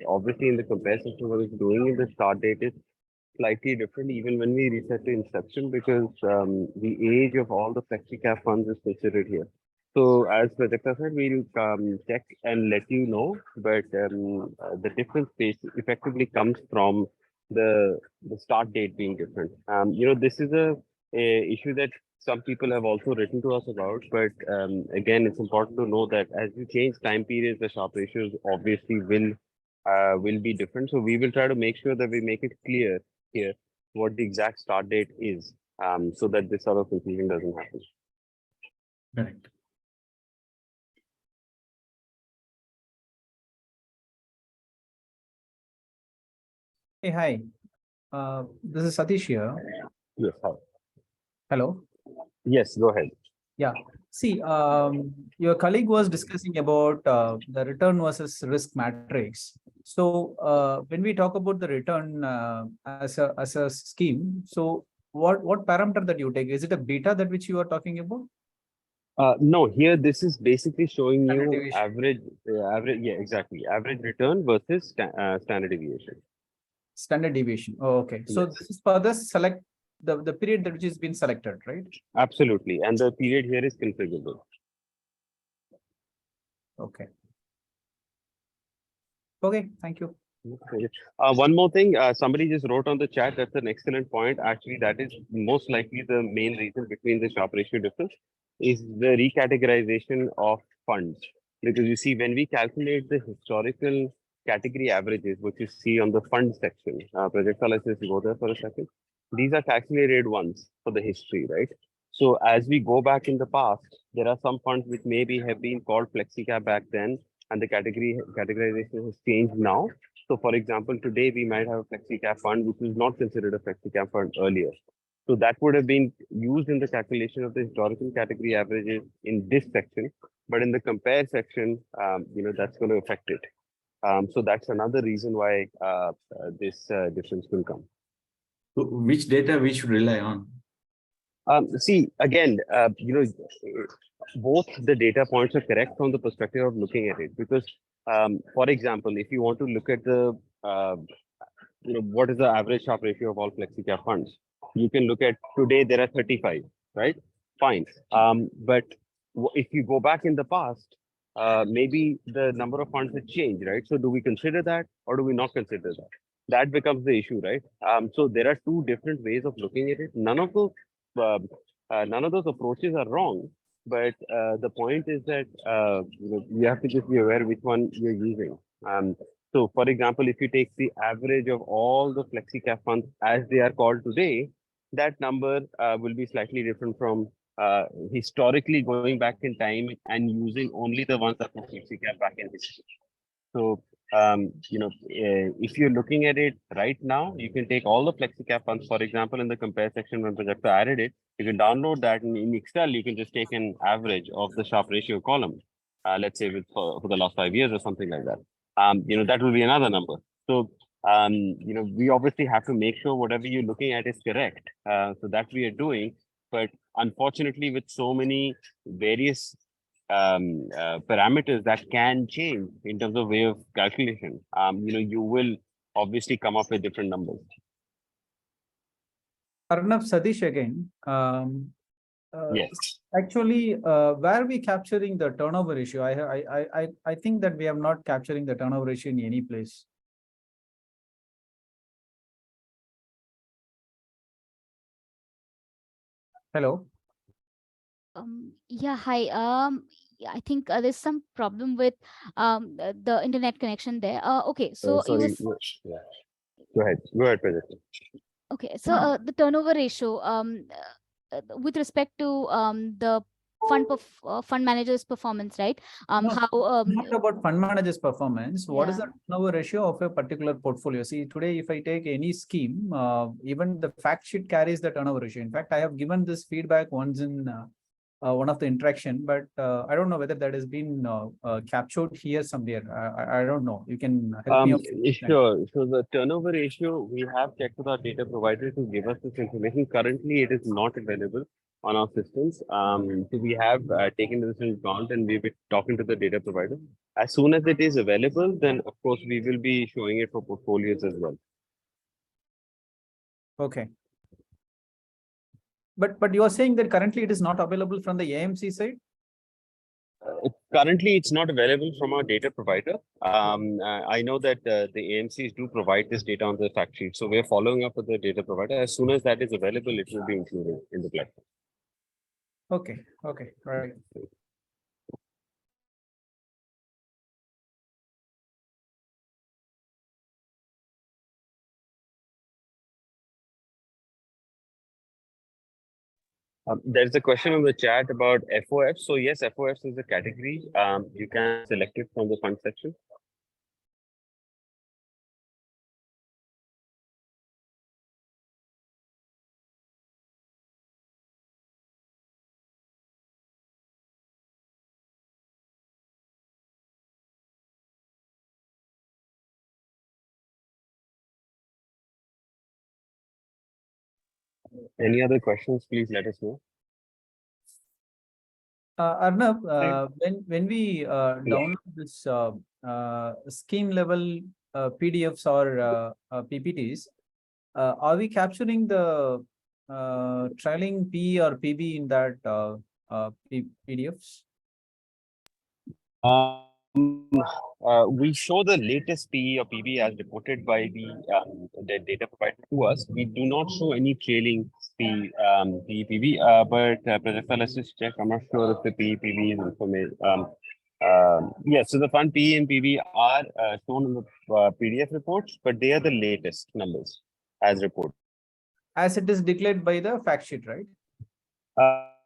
obviously in the comparison, what it's doing in the start date is slightly different, even when we reset to inception, because the age of all the Flexicap funds is considered here. So, as Prajakta said, we'll check and let you know, but the difference effectively comes from the start date being different. This is a issue that some people have also written to us about, but again, it's important to know that as you change time periods, the Sharpe ratios obviously will be different. So we will try to make sure that we make it clear here what the exact start date is, so that this sort of confusion doesn't happen. Correct. Hey, hi. This is Satish here. Yes. Hi. Hello. Yes, go ahead. Yeah. See, your colleague was discussing about the return versus risk matrix. So when we talk about the return as a scheme, so what parameter that you take? Is it a beta that which you are talking about? No, here this is basically showing you average, yeah, exactly. Average return versus standard deviation. Standard deviation. Oh, okay. So Yes. this is for the select the period that which has been selected, right? Absolutely. And the period here is configurable. Okay. Okay, thank you. One more thing, somebody just wrote on the chat, that's an excellent point. Actually, that is most likely the main reason between the Sharpe ratio difference is the recategorization of funds. Because you see, when we calculate the historical category averages, which you see on the fund section, Prajakta, let's just go there for a second. These are calculated ones for the history, right? So as we go back in the past, there are some funds which maybe have been called Flexicap back then, and the categorization has changed now. So for example, today we might have a Flexicap fund, which was not considered a Flexicap fund earlier. So that would have been used in the calculation of the historical category averages in this section, but in the compare section, that's going to affect it. So that's another reason why this difference will come. So which data we should rely on? See, again, both the data points are correct from the perspective of looking at it. Because, for example, if you want to look at the, what is the average Sharpe ratio of all Flexicap funds? You can look at today, there are 35, right? Fine. But if you go back in the past, maybe the number of funds has changed, right? So do we consider that or do we not consider that? That becomes the issue, right? So there are two different ways of looking at it. None of those approaches are wrong, but the point is that you have to just be aware which one you're using. So, for example, if you take the average of all the Flexicap funds as they are called today, that number will be slightly different from historically going back in time and using only the ones that were Flexicap back in history. So, if you're looking at it right now, you can take all the Flexicap funds, for example, in the compare section when Prajakta added it, you can download that, and in Excel, you can just take an average of the Sharpe ratio column, let's say for the last 5 years or something like that. That will be another number. So, we obviously have to make sure whatever you're looking at is correct. So that we are doing, but unfortunately, with so many various parameters that can change in terms of way of calculation, you will obviously come up with different numbers. Arnav, Satish again. Yes. Actually, where are we capturing the turnover ratio? I think that we are not capturing the turnover ratio in any place. Hello. Yeah, hi. Yeah, I think there's some problem with the internet connection there. Okay, so you Sorry. was Yeah. Go ahead. Go ahead, Prajit. okay. So the turnover ratio with respect to the fund manager's performance, right? No, How not about fund manager's performance. What is yeah. the turnover ratio of a particular portfolio? See, today, if I take any scheme, even the fact sheet carries the turnover ratio. In fact, I have given this feedback once in one of the interaction, but I don't know whether that has been captured here somewhere. I don't know. You can help me out. Sure. So the turnover ratio, we have checked with our data provider to give us this information. Currently, it is not available on our systems. So we have taken this into account and we've been talking to the data provider. As soon as it is available, then of course we will be showing it for portfolios as well. Okay. But you are saying that currently it is not available from the AMC side? Currently, it's not available from our data provider. I know that the AMCs do provide this data on the fact sheet. So we're following up with the data provider. As soon as that is available, it will be included in the platform. Okay. Okay. Right. There's a question on the chat about FOF. So yes, FOF is a category. You can select it from the fund section. Any other questions, please let us know. Arnab, when we download this scheme level PDFs or PPTs, are we capturing the trailing P or PB in that PDFs? We show the latest PE or PB as reported by the data provider to us. We do not show any trailing PE, PB, but Prajakta, let's just check. I'm not sure if the PE, PB is information. Yes, so the fund PE and PB are shown in the PDF reports, but they are the latest numbers as reported. As it is declared by the fact sheet, right?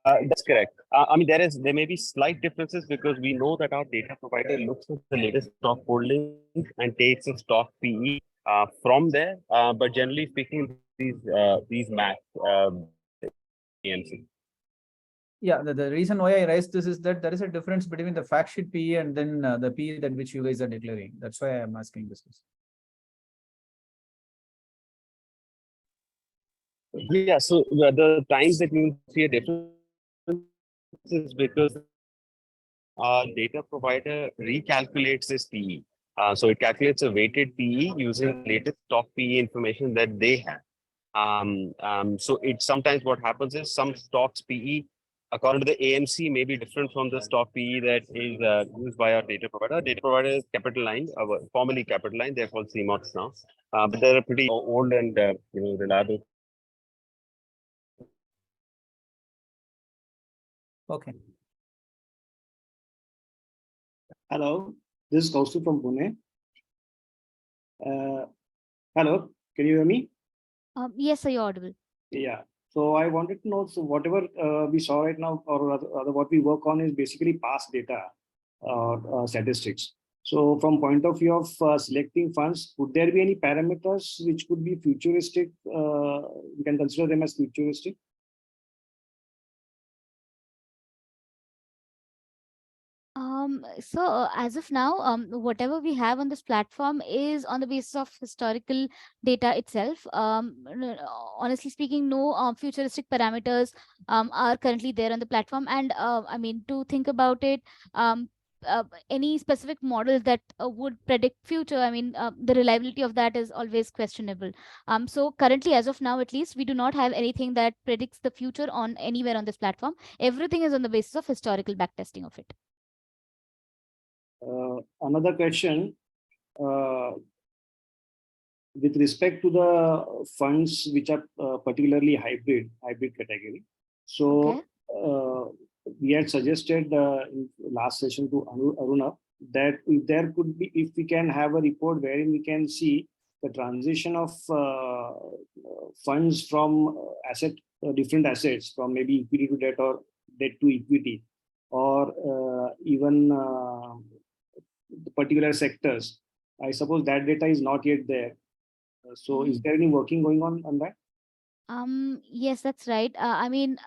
That's correct. I mean, there may be slight differences because we know that our data provider looks at the latest stock holdings and takes a stock PE from there. But generally speaking, these match AMC. Yeah, the reason why I raised this is that there is a difference between the fact sheet PE and then the PE that which you guys are declaring. That's why I'm asking this. Yeah, so the times that you see a difference is because our data provider recalculates this PE. So it calculates a weighted PE using latest stock PE information that they have. So it sometimes what happens is some stocks PE according to the AMC may be different from the stock PE that is used by our data provider. Data provider is Capital Line, formerly Capital Line. They're called CMOTs now, but they're a pretty old and reliable. Okay. Hello, this is Kaustu from Pune. Hello, can you hear me? Yes, sir, you're audible. Yeah. So I wanted to know, so whatever we saw right now, or rather what we work on is basically past data statistics. So from point of view of selecting funds, would there be any parameters which could be futuristic? We can consider them as futuristic. So as of now, whatever we have on this platform is on the basis of historical data itself. Honestly speaking, no futuristic parameters are currently there on the platform. And I mean, to think about it, any specific models that would predict future, I mean, the reliability of that is always questionable. So currently, as of now, at least, we do not have anything that predicts the future on anywhere on this platform. Everything is on the basis of historical backtesting of it. Another question. With respect to the funds which are particularly hybrid category. So we had suggested in last session to Aruna that if there could be, if we can have a report wherein we can see the transition of funds from different assets, from maybe equity to debt or debt to equity, or even the particular sectors. I suppose that data is not yet there. So is there any working going on that? Yes, that's right. I mean,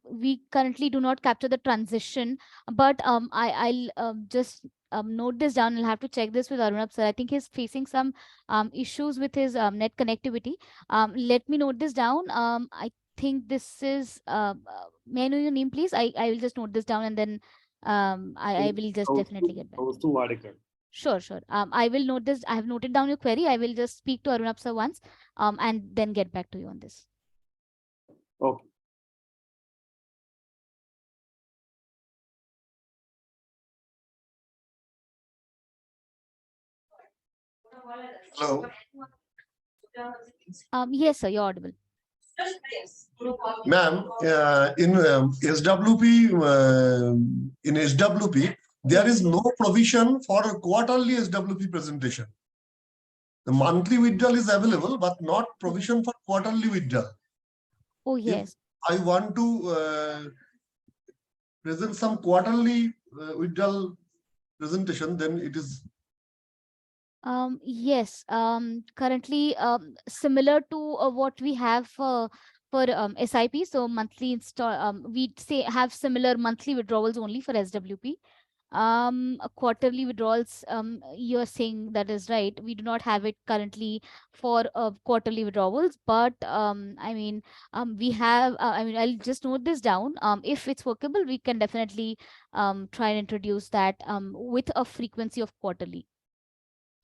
we currently do not capture the transition, but I'll just note this down. I'll have to check this with Arunabh sir. I think he's facing some issues with his net connectivity. Let me note this down. I think this is, may I know your name, please? I will just note this down, and then I will just definitely get back. Sure. I will note this. I have noted down your query. I will just speak to Arunabh sir once, and then get back to you on this. Okay. Hello. Yes, sir, you're audible. Ma'am, in SWP, there is no provision for a quarterly SWP presentation. The monthly withdrawal is available, but not provision for quarterly withdrawal. Oh, yes. If I want to present some quarterly withdrawal presentation, then it is. Yes. Currently, similar to what we have for SIP, so monthly install. We have similar monthly withdrawals only for SWP. Quarterly withdrawals, you're saying that is right. We do not have it currently for quarterly withdrawals, but I mean, we have. I mean, I'll just note this down. If it's workable, we can definitely try and introduce that with a frequency of quarterly.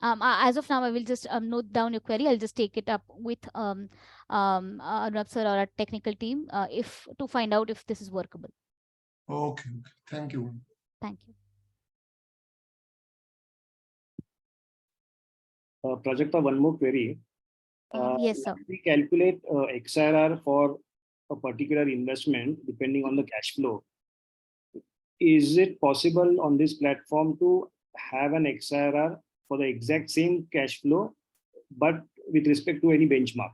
As of now, I will just note down your query. I'll just take it up with Arunabh sir or our technical team if to find out if this is workable. Okay. Thank you. Thank you. Prajakta, one more query. Yes, sir. We calculate XRR for a particular investment depending on the cash flow. Is it possible on this platform to have an XRR for the exact same cash flow, but with respect to any benchmark?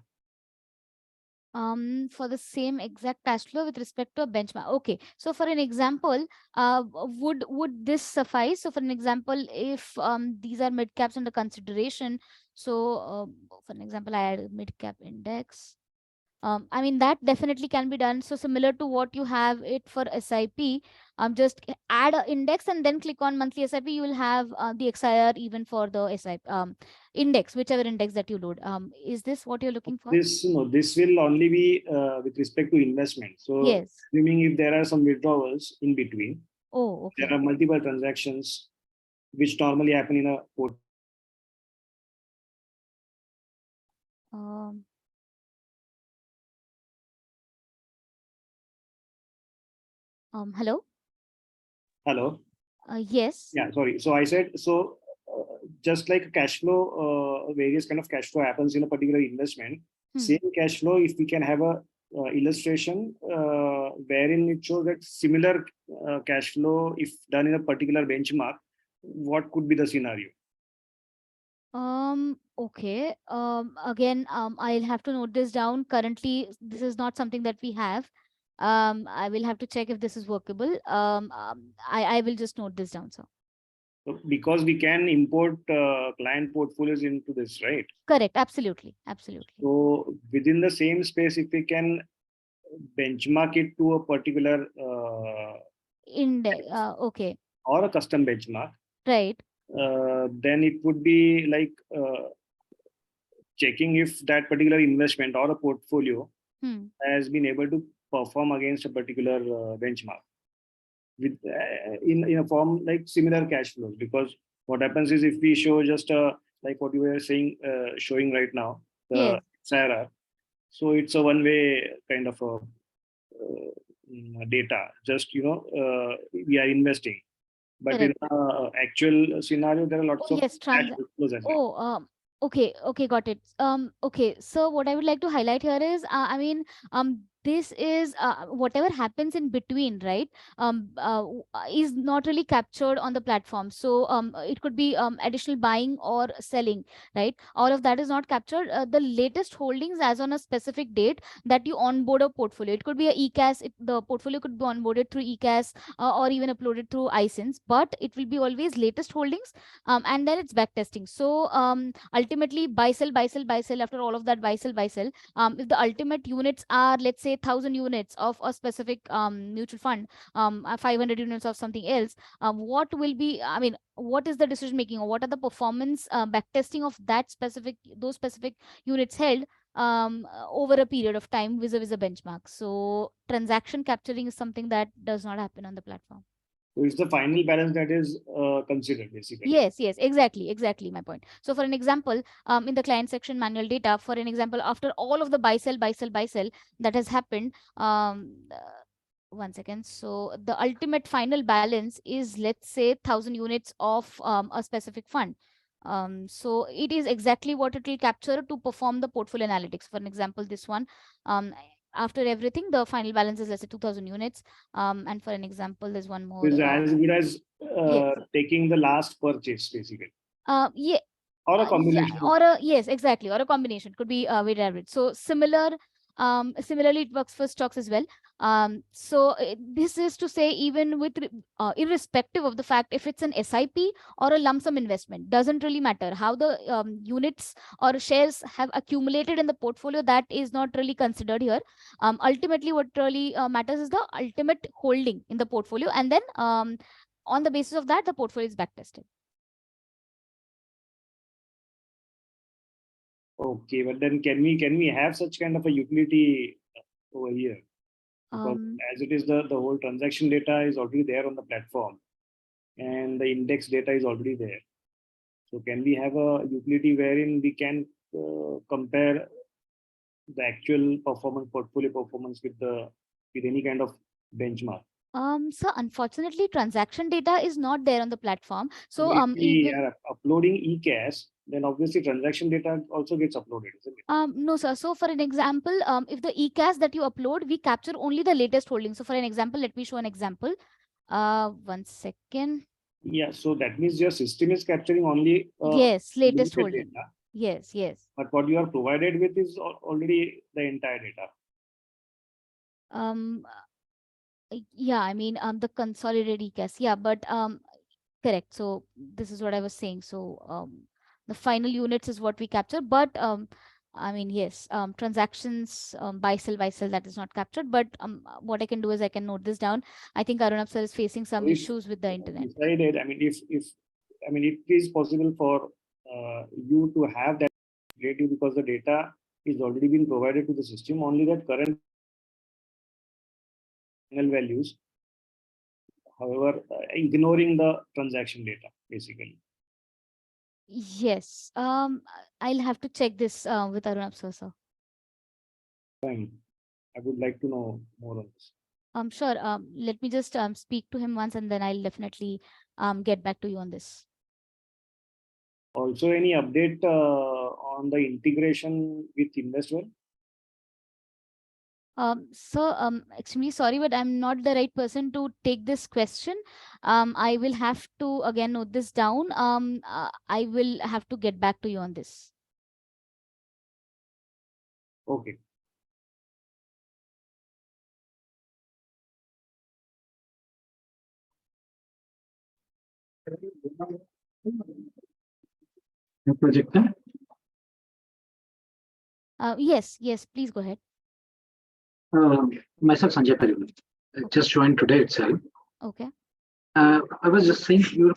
For the same exact cash flow with respect to a benchmark. Okay. So for an example, would this suffice? So for an example, if these are mid caps under consideration, so for an example, I add a mid cap index. I mean, that definitely can be done. So similar to what you have it for SIP, just add an index and then click on monthly SIP. You will have the XIR even for the SIP index, whichever index that you load. Is this what you're looking for? This will only be with respect to investment. So yes, assuming if there are some withdrawals in between, okay, there are multiple transactions which normally happen in a port. Hello. Yes. Yeah, sorry. So I said, so just like cash flow, various kind of cash flow happens in a particular investment. Same cash flow, if we can have a illustration wherein it shows that similar cash flow, if done in a particular benchmark, what could be the scenario? Okay. Again, I'll have to note this down. Currently, this is not something that we have. I will have to check if this is workable. I will just note this down, sir. So because we can import client portfolios into this, right? Correct. Absolutely. So within the same space, if we can benchmark it to a particular index, okay, or a custom benchmark, right? Then it would be like checking if that particular investment or a portfolio has been able to perform against a particular benchmark. with in a form like similar cash flows. Because what happens is if we show just like what you were saying, showing right now, the Yes. XIRR, so it's a one-way kind of a data. Just we are investing, but Correct. in actual scenario, there are lots Oh, of yes, cash flows as well. Oh, okay, got it. Okay, so what I would like to highlight here is, this is whatever happens in between, right? Is not really captured on the platform. So it could be additional buying or selling, right? All of that is not captured. The latest holdings as on a specific date that you onboard a portfolio. It could be a ECAS. The portfolio could be onboarded through ECAS or even uploaded through iSense, but it will be always latest holdings. And then it's back testing. So ultimately buy sell after all of that buy sell if the ultimate units are, let's say, 1,000 units of a specific mutual fund, 500 units of something else, what will be, what is the decision making, or what are the performance back testing of those specific units held over a period of time vis-a-vis a benchmark. So transaction capturing is something that does not happen on the platform. So it's the final balance that is considered basically. Yes, exactly my point. So for an example, in the client section manual data, for an example, after all of the buy sell that has happened, 1 second. So the ultimate final balance is, let's say, 1,000 units of a specific fund. So it is exactly what it will capture to perform the portfolio analytics. For an example, this one, after everything, the final balance is, let's say, 2,000 units. And for an example, there's one more. Is as good as yes. taking the last purchase basically. Yeah. Or a combination. Yes, exactly, or a combination. Could be weighted average. So similarly it works for stocks as well. So this is to say, even with irrespective of the fact if it's an SIP or a lump sum investment, doesn't really matter how the units or shares have accumulated in the portfolio. That is not really considered here. Ultimately what really matters is the ultimate holding in the portfolio, and then on the basis of that the portfolio is back tested. Okay, but then can we have such kind of a utility over here? Because as it is, the whole transaction data is already there on the platform, and the index data is already there. So can we have a utility wherein we can compare the actual performance, portfolio performance with any kind of benchmark? So unfortunately, transaction data is not there on the platform. So if we are uploading ECAS, then obviously transaction data also gets uploaded, isn't it? No, sir. So for an example, if the ECAS that you upload, we capture only the latest holding. So for an example, let me show an example. 1 second. Yeah, so that means your system is capturing only yes, latest holding. Data. Yes. But what you are provided with is already the entire data. Yeah, the consolidated ECAS. Yeah, but correct. So this is what I was saying. So the final units is what we capture, but yes, transactions, buy sell, that is not captured. But what I can do is I can note this down. I think Arunabh sir is facing some issues with the internet. Decided, if it is possible for you to have that relative, because the data is already been provided to the system, only that current values, however, ignoring the transaction data basically. Yes, I'll have to check this with Arunabh sir. Fine. I would like to know more on this. Sure. Let me just speak to him once, and then I'll definitely get back to you on this. Also, any update on the integration with InvestWell? So extremely sorry, but I'm not the right person to take this question. I will have to again note this down. I will have to get back to you on this. Okay. Projector? Yes, please go ahead. Myself, Sanjay Parimal. I just joined today itself. Okay. I was just saying your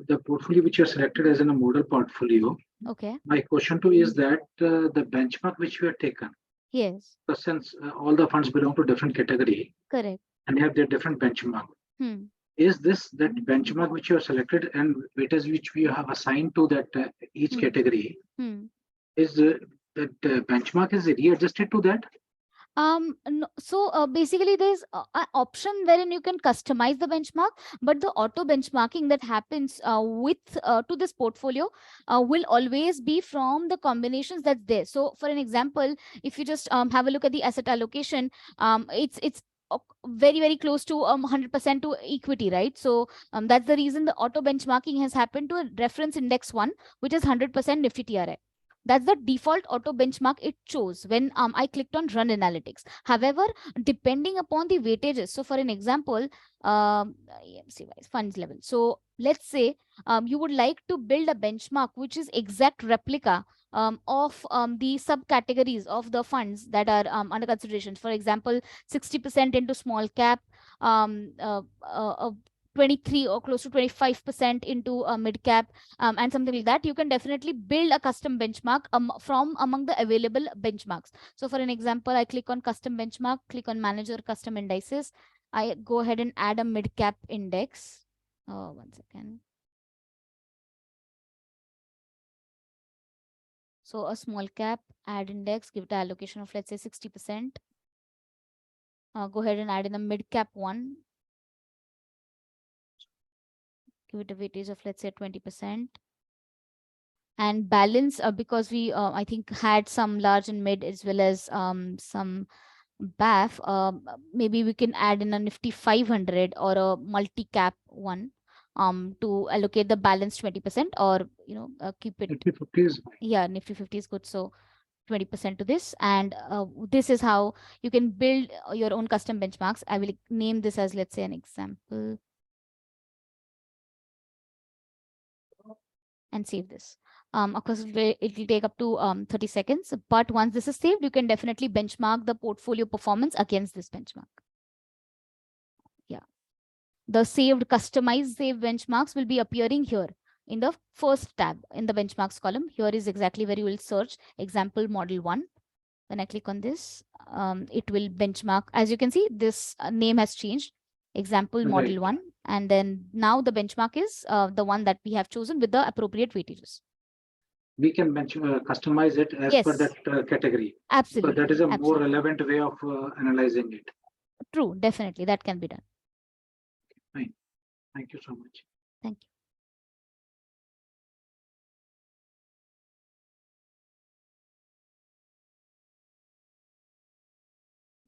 the portfolio which you selected as in a model portfolio. Okay. My question to you is that the benchmark which you have taken. Yes. Since all the funds belong to different category. Correct. And have their different benchmark. is this that benchmark which you have selected and weightage which we have assigned to that each category? Is that benchmark is readjusted to that? No, so basically there's an option wherein you can customize the benchmark, but the auto benchmarking that happens with to this portfolio will always be from the combinations that's there. So for an example, if you just have a look at the asset allocation, it's very, very close to 100% to equity, right? So that's the reason the auto benchmarking has happened to a reference index 1, which is 100% Nifty TRI. That's the default auto benchmark it chose when I clicked on run analytics. However, depending upon the weightages, so for an example, EMC wise funds level. So let's say you would like to build a benchmark which is exact replica of the subcategories of the funds that are under consideration. For example, 60% into small cap, 23 or close to 25% into mid cap, and something like that. You can definitely build a custom benchmark from among the available benchmarks. So for an example, I click on custom benchmark, click on manager custom indices. I go ahead and add a mid cap index. Oh, 1 second. So a small cap, add index, give it an allocation of, let's say, 60%. Go ahead and add in a mid cap one. Give it a weightage of, let's say, 20%. And balance, because we, I think, had some large and mid as well as some BAF, maybe we can add in a Nifty 500 or a multi-cap one to allocate the balance 20%, or, keep it. Nifty 50 is fine. Yeah, Nifty 50 is good. So 20% to this. And this is how you can build your own custom benchmarks. I will name this as, let's say, an example. And save this. Of course, it will take up to 30 seconds. But once this is saved, you can definitely benchmark the portfolio performance against this benchmark. Yeah. The saved, customized saved benchmarks will be appearing here in the first tab in the benchmarks column. Here is exactly where you will search example model 1. When I click on this, it will benchmark. As you can see, this name has changed. Example model 1. And then now the benchmark is the one that we have chosen with the appropriate weightages. We can customize it as per that category. Absolutely. So that is a more relevant way of analyzing it. True, definitely. That can be done. Fine. Thank you so much. Thank you.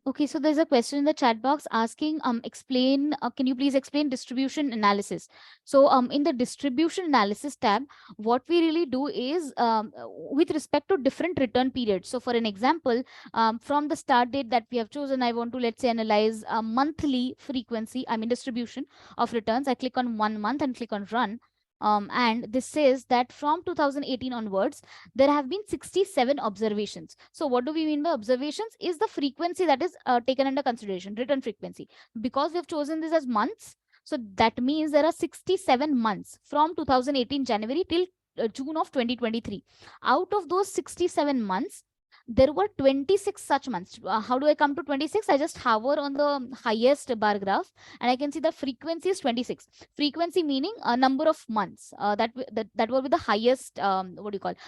Okay, so there's a question in the chat box asking, can you please explain distribution analysis? So in the distribution analysis tab, what we really do is with respect to different return periods. So for an example, from the start date that we have chosen, I want to, let's say, analyze a monthly frequency, distribution of returns. I click on 1 month and click on run. And this says that from 2018 onwards, there have been 67 observations. So what do we mean by observations? Is the frequency that is taken under consideration, return frequency. Because we have chosen this as months, so that means there are 67 months from 2018 January till June of 2023. Out of those 67 months, there were 26 such months. How do I come to 26? I just hover on the highest bar graph and I can see the frequency is 26. Frequency meaning a number of months that were with the highest,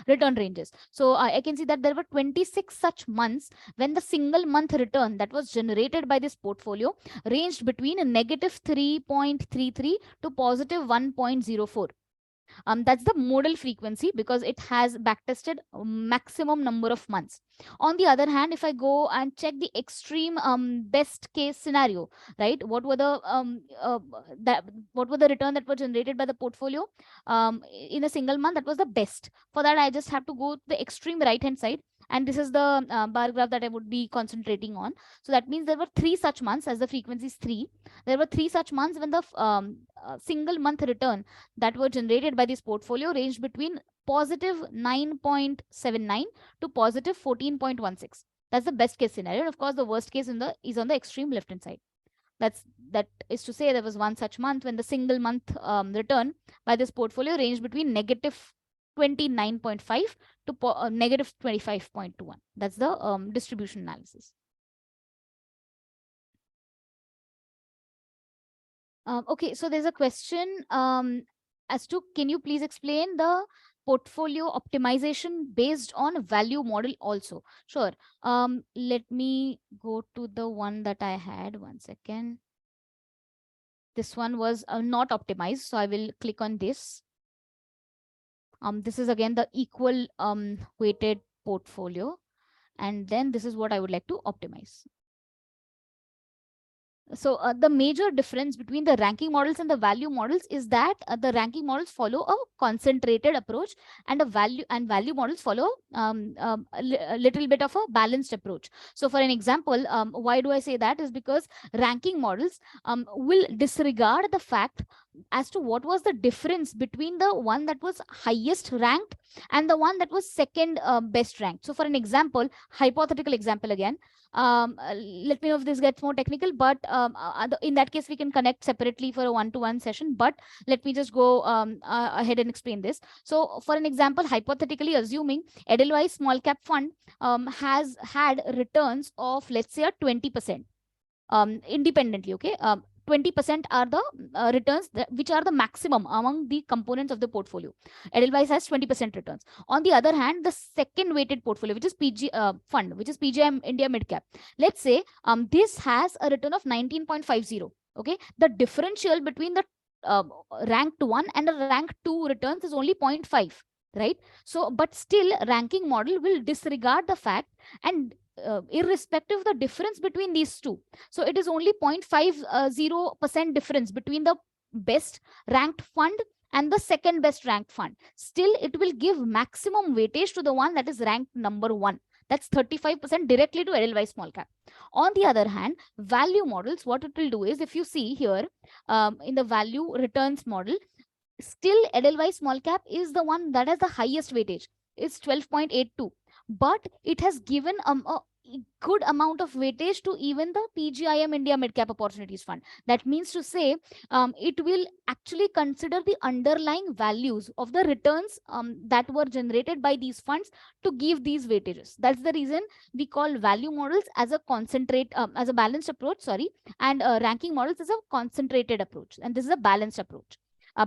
return ranges. So I can see that there were 26 such months when the single month return that was generated by this portfolio ranged between a negative 3.33 to positive 1.04. That's the modal frequency because it has backtested maximum number of months. On the other hand, if I go and check the extreme best case scenario, right? What were the return that were generated by the portfolio in a single month? That was the best. For that, I just have to go to the extreme right hand side. And this is the bar graph that I would be concentrating on. So that means there were 3 such months, as the frequency is 3. There were 3 such months when the single month return that were generated by this portfolio ranged between positive 9.79 to positive 14.16. That's the best case scenario. And of course, the worst case is on the extreme left hand side. That is to say there was 1 such month when the single month return by this portfolio ranged between negative 29.5 to negative 25.21. That's the distribution analysis. Okay, so there's a question as to, can you please explain the portfolio optimization based on value model also? Sure. Let me go to the one that I had. 1 second. This one was not optimized, so I will click on this. This is again the equal weighted portfolio, and then this is what I would like to optimize. So the major difference between the ranking models and the value models is that the ranking models follow a concentrated approach, and value models follow a little bit of a balanced approach. So for an example, why do I say that is because ranking models will disregard the fact as to what was the difference between the one that was highest ranked and the one that was second best ranked. So for an example, hypothetical example again, let me know if this gets more technical, but in that case we can connect separately for a one-to-one session, but let me just go ahead and explain this. So for an example, hypothetically assuming Edelweiss small cap fund has had returns of, let's say, a 20% independently. Okay, 20% are the returns which are the maximum among the components of the portfolio. Edelweiss has 20% returns. On the other hand, the second weighted portfolio, which is fund, which is PGI India Mid Cap, let's say this has a return of 19.50. Okay, the differential between the ranked 1 and a ranked 2 returns is only 0.5, right? So but still ranking model will disregard the fact, and irrespective of the difference between these two, so it is only 0.50% difference between the best ranked fund and the second best ranked fund, still it will give maximum weightage to the one that is ranked number 1. That's 35% directly to Edelweiss small cap. On the other hand, value models, what it will do is, if you see here in the value returns model, still Edelweiss small cap is the one that has the highest weightage. It's 12.82, but it has given a good amount of weightage to even the PGIM India Mid Cap Opportunities Fund. That means to say, it will actually consider the underlying values of the returns that were generated by these funds to give these weightages. That's the reason we call value models as a as a balanced approach, and ranking models as a concentrated approach. And this is a balanced approach.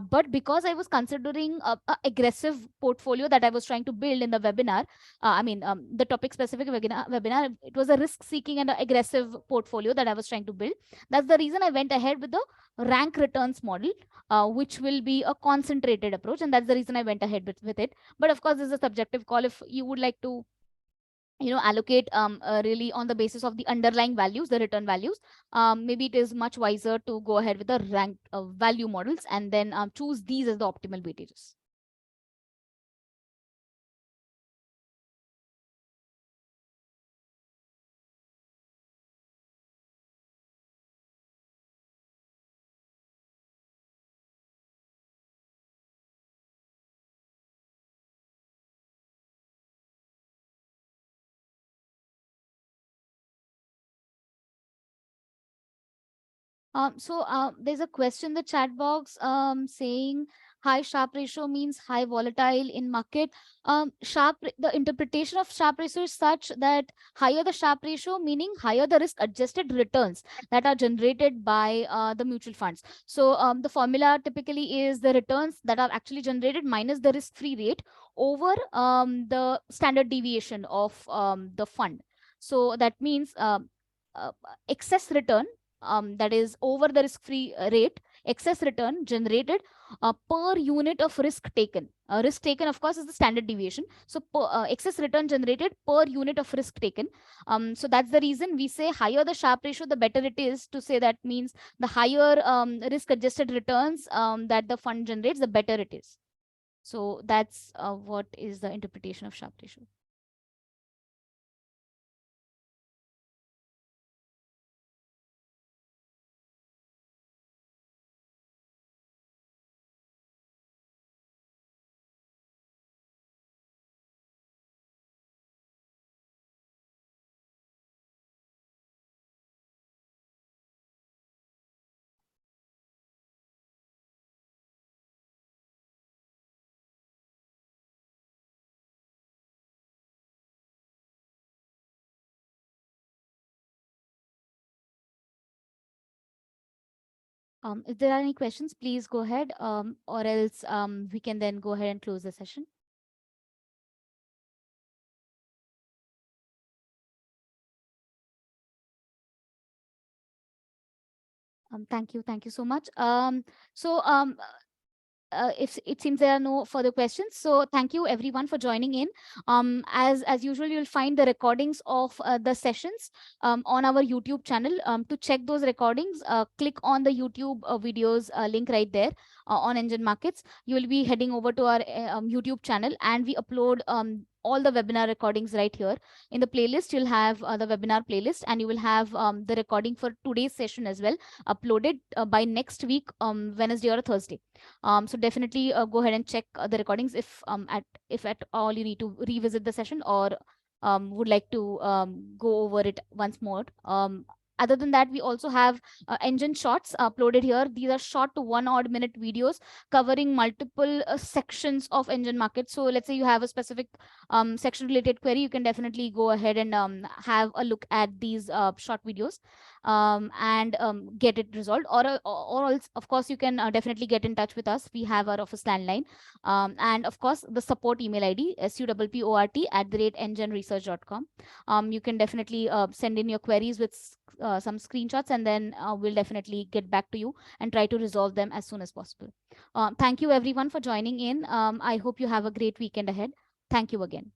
But because I was considering a aggressive portfolio that I was trying to build in the webinar, the topic specific webinar, it was a risk seeking and aggressive portfolio that I was trying to build. That's the reason I went ahead with the rank returns model, which will be a concentrated approach. And that's the reason I went ahead with it. But of course, this is a subjective call. If you would like to allocate really on the basis of the underlying values, the return values, maybe it is much wiser to go ahead with the ranked value models and then choose these as the optimal weightages. There's a question in the chat box saying high Sharpe ratio means high volatile in market. The interpretation of Sharpe ratio is such that higher the Sharpe ratio, meaning higher the risk adjusted returns that are generated by the mutual funds. So the formula typically is the returns that are actually generated minus the risk free rate over the standard deviation of the fund. So that means excess return, that is over the risk-free rate, excess return generated per unit of risk taken. Risk taken, of course, is the standard deviation. So excess return generated per unit of risk taken. So that's the reason we say higher the Sharpe ratio, the better it is. To say that means the higher risk-adjusted returns that the fund generates, the better it is. So that's what is the interpretation of Sharpe ratio. If there are any questions, please go ahead, or else we can then go ahead and close the session. Thank you so much. If it seems there are no further questions, so thank you everyone for joining in. As usual, you'll find the recordings of the sessions on our YouTube channel. To check those recordings, click on the YouTube videos link right there on NGEN Markets. You will be heading over to our YouTube channel, and we upload all the webinar recordings right here. In the playlist, you'll have the webinar playlist, and you will have the recording for today's session as well uploaded by next week, Wednesday or Thursday. So definitely go ahead and check the recordings if at all you need to revisit the session or would like to go over it once more. Other than that, we also have NGEN shorts uploaded here. These are short to 1 odd minute videos covering multiple sections of NGEN market. So let's say you have a specific section related query, you can definitely go ahead and have a look at these short videos and get it resolved. Or else, of course, you can definitely get in touch with us. We have our office landline, and of course the support email ID support@ngenresearch.com. You can definitely send in your queries with some screenshots, and then we'll definitely get back to you and try to resolve them as soon as possible. Thank you everyone for joining in. I hope you have a great weekend ahead. Thank you again.